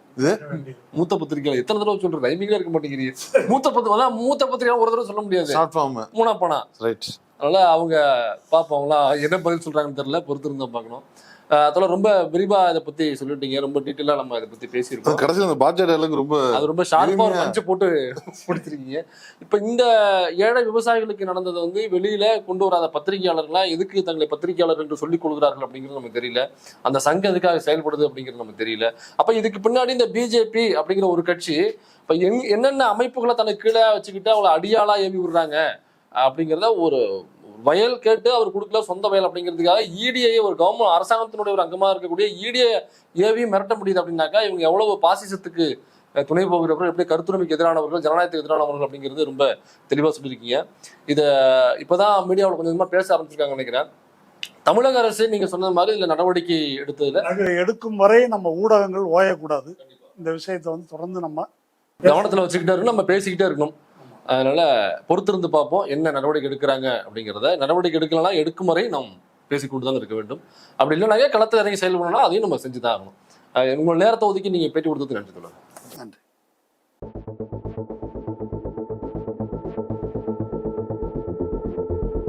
மூத்த பத்திரிகைகள் எத்தனை தடவை சொல்ற ரைமிங்கா இருக்க மாட்டேங்கிறீங்க. மூத்த பத்திரிகை ஒரு தடவை சொல்ல முடியாது, மூணா பணா. ரைட். அதனால அவங்க பாப்பவங்களாம் என்ன பதில் சொல்றாங்கன்னு தெரியல, பொறுத்து இருந்தா பார்க்கணும். அதெல்லாம் ரொம்ப விரிவா இதை பத்தி சொல்லிட்டீங்க, ரொம்ப டீட்டெயிலா நம்ம இதை பத்தி பேசியிருக்கோம். கடைசியில் அந்த பாஜக ரொம்ப ஷார்ப்பா ஒரு பஞ்சு போட்டு கொடுத்துருக்கீங்க. இப்ப இந்த ஏழை விவசாயிகளுக்கு நடந்தது வெளியில கொண்டு வராத பத்திரிகையாளர்களா எதுக்கு தங்களை பத்திரிகையாளர் என்று சொல்லிக் கொள்கிறார்கள் அப்படிங்கிறது நமக்கு தெரியல. அந்த சங்கம் எதுக்காக செயல்படுது அப்படிங்கிறது நமக்கு தெரியல. அப்ப இதுக்கு பின்னாடி இந்த பிஜேபி அப்படிங்கிற ஒரு கட்சி இப்ப என்னென்ன அமைப்புகளை தனக்கு கீழே வச்சுக்கிட்டு அவங்களை அடியாளா ஏவி விடுறாங்க அப்படிங்கிறத ஒரு வயல் கேட்டு அவர் கொடுக்கல, சொந்த வயல் அப்படிங்கிறதுக்காக ஈடியை ஒரு கவர்மெண்ட் அரசாங்கத்தினுடைய ஒரு அங்கமா இருக்கக்கூடிய ஈடியை ஏவி மிரட்ட முடியுது அப்படின்னாக்கா இவங்க எவ்வளவு பாசிசத்துக்கு துணை போகிறவர்கள், எப்படி கருத்துரிமைக்கு எதிரானவர்கள், ஜனநாயகத்துக்கு எதிரானவர்கள் அப்படிங்கிறது ரொம்ப தெளிவா சொல்லியிருக்கீங்க. இதை இப்பதான் மீடியாவில் கொஞ்சம் கொஞ்சமா பேச ஆரம்பிச்சிருக்காங்க நினைக்கிறேன். தமிழக அரசு நீங்க சொன்ன மாதிரி இதுல நடவடிக்கை எடுக்கும் வரை நம்ம ஊடகங்கள் ஓயக்கூடாது. இந்த விஷயத்தை தொடர்ந்து நம்ம கவனத்துல வச்சுக்கிட்டே இருக்கணும், நம்ம பேசிக்கிட்டே இருக்கணும். அதனால பொறுத்திருந்து பார்ப்போம் என்ன நடவடிக்கை எடுக்கிறாங்க அப்படிங்கிறத. நடவடிக்கை எடுக்கலன்னா எடுக்கும் வரை நாம் பேசிக்கொண்டு தான் இருக்க வேண்டும். அப்படி இல்லைனாவே களத்தில் இறங்கி செயல்படணும்னா அதையும் நம்ம செஞ்சுதான் ஆகணும். உங்கள் நேரத்தை ஒதுக்கி நீங்க பேட்டி கொடுத்ததுக்கு நன்றி. நன்றி.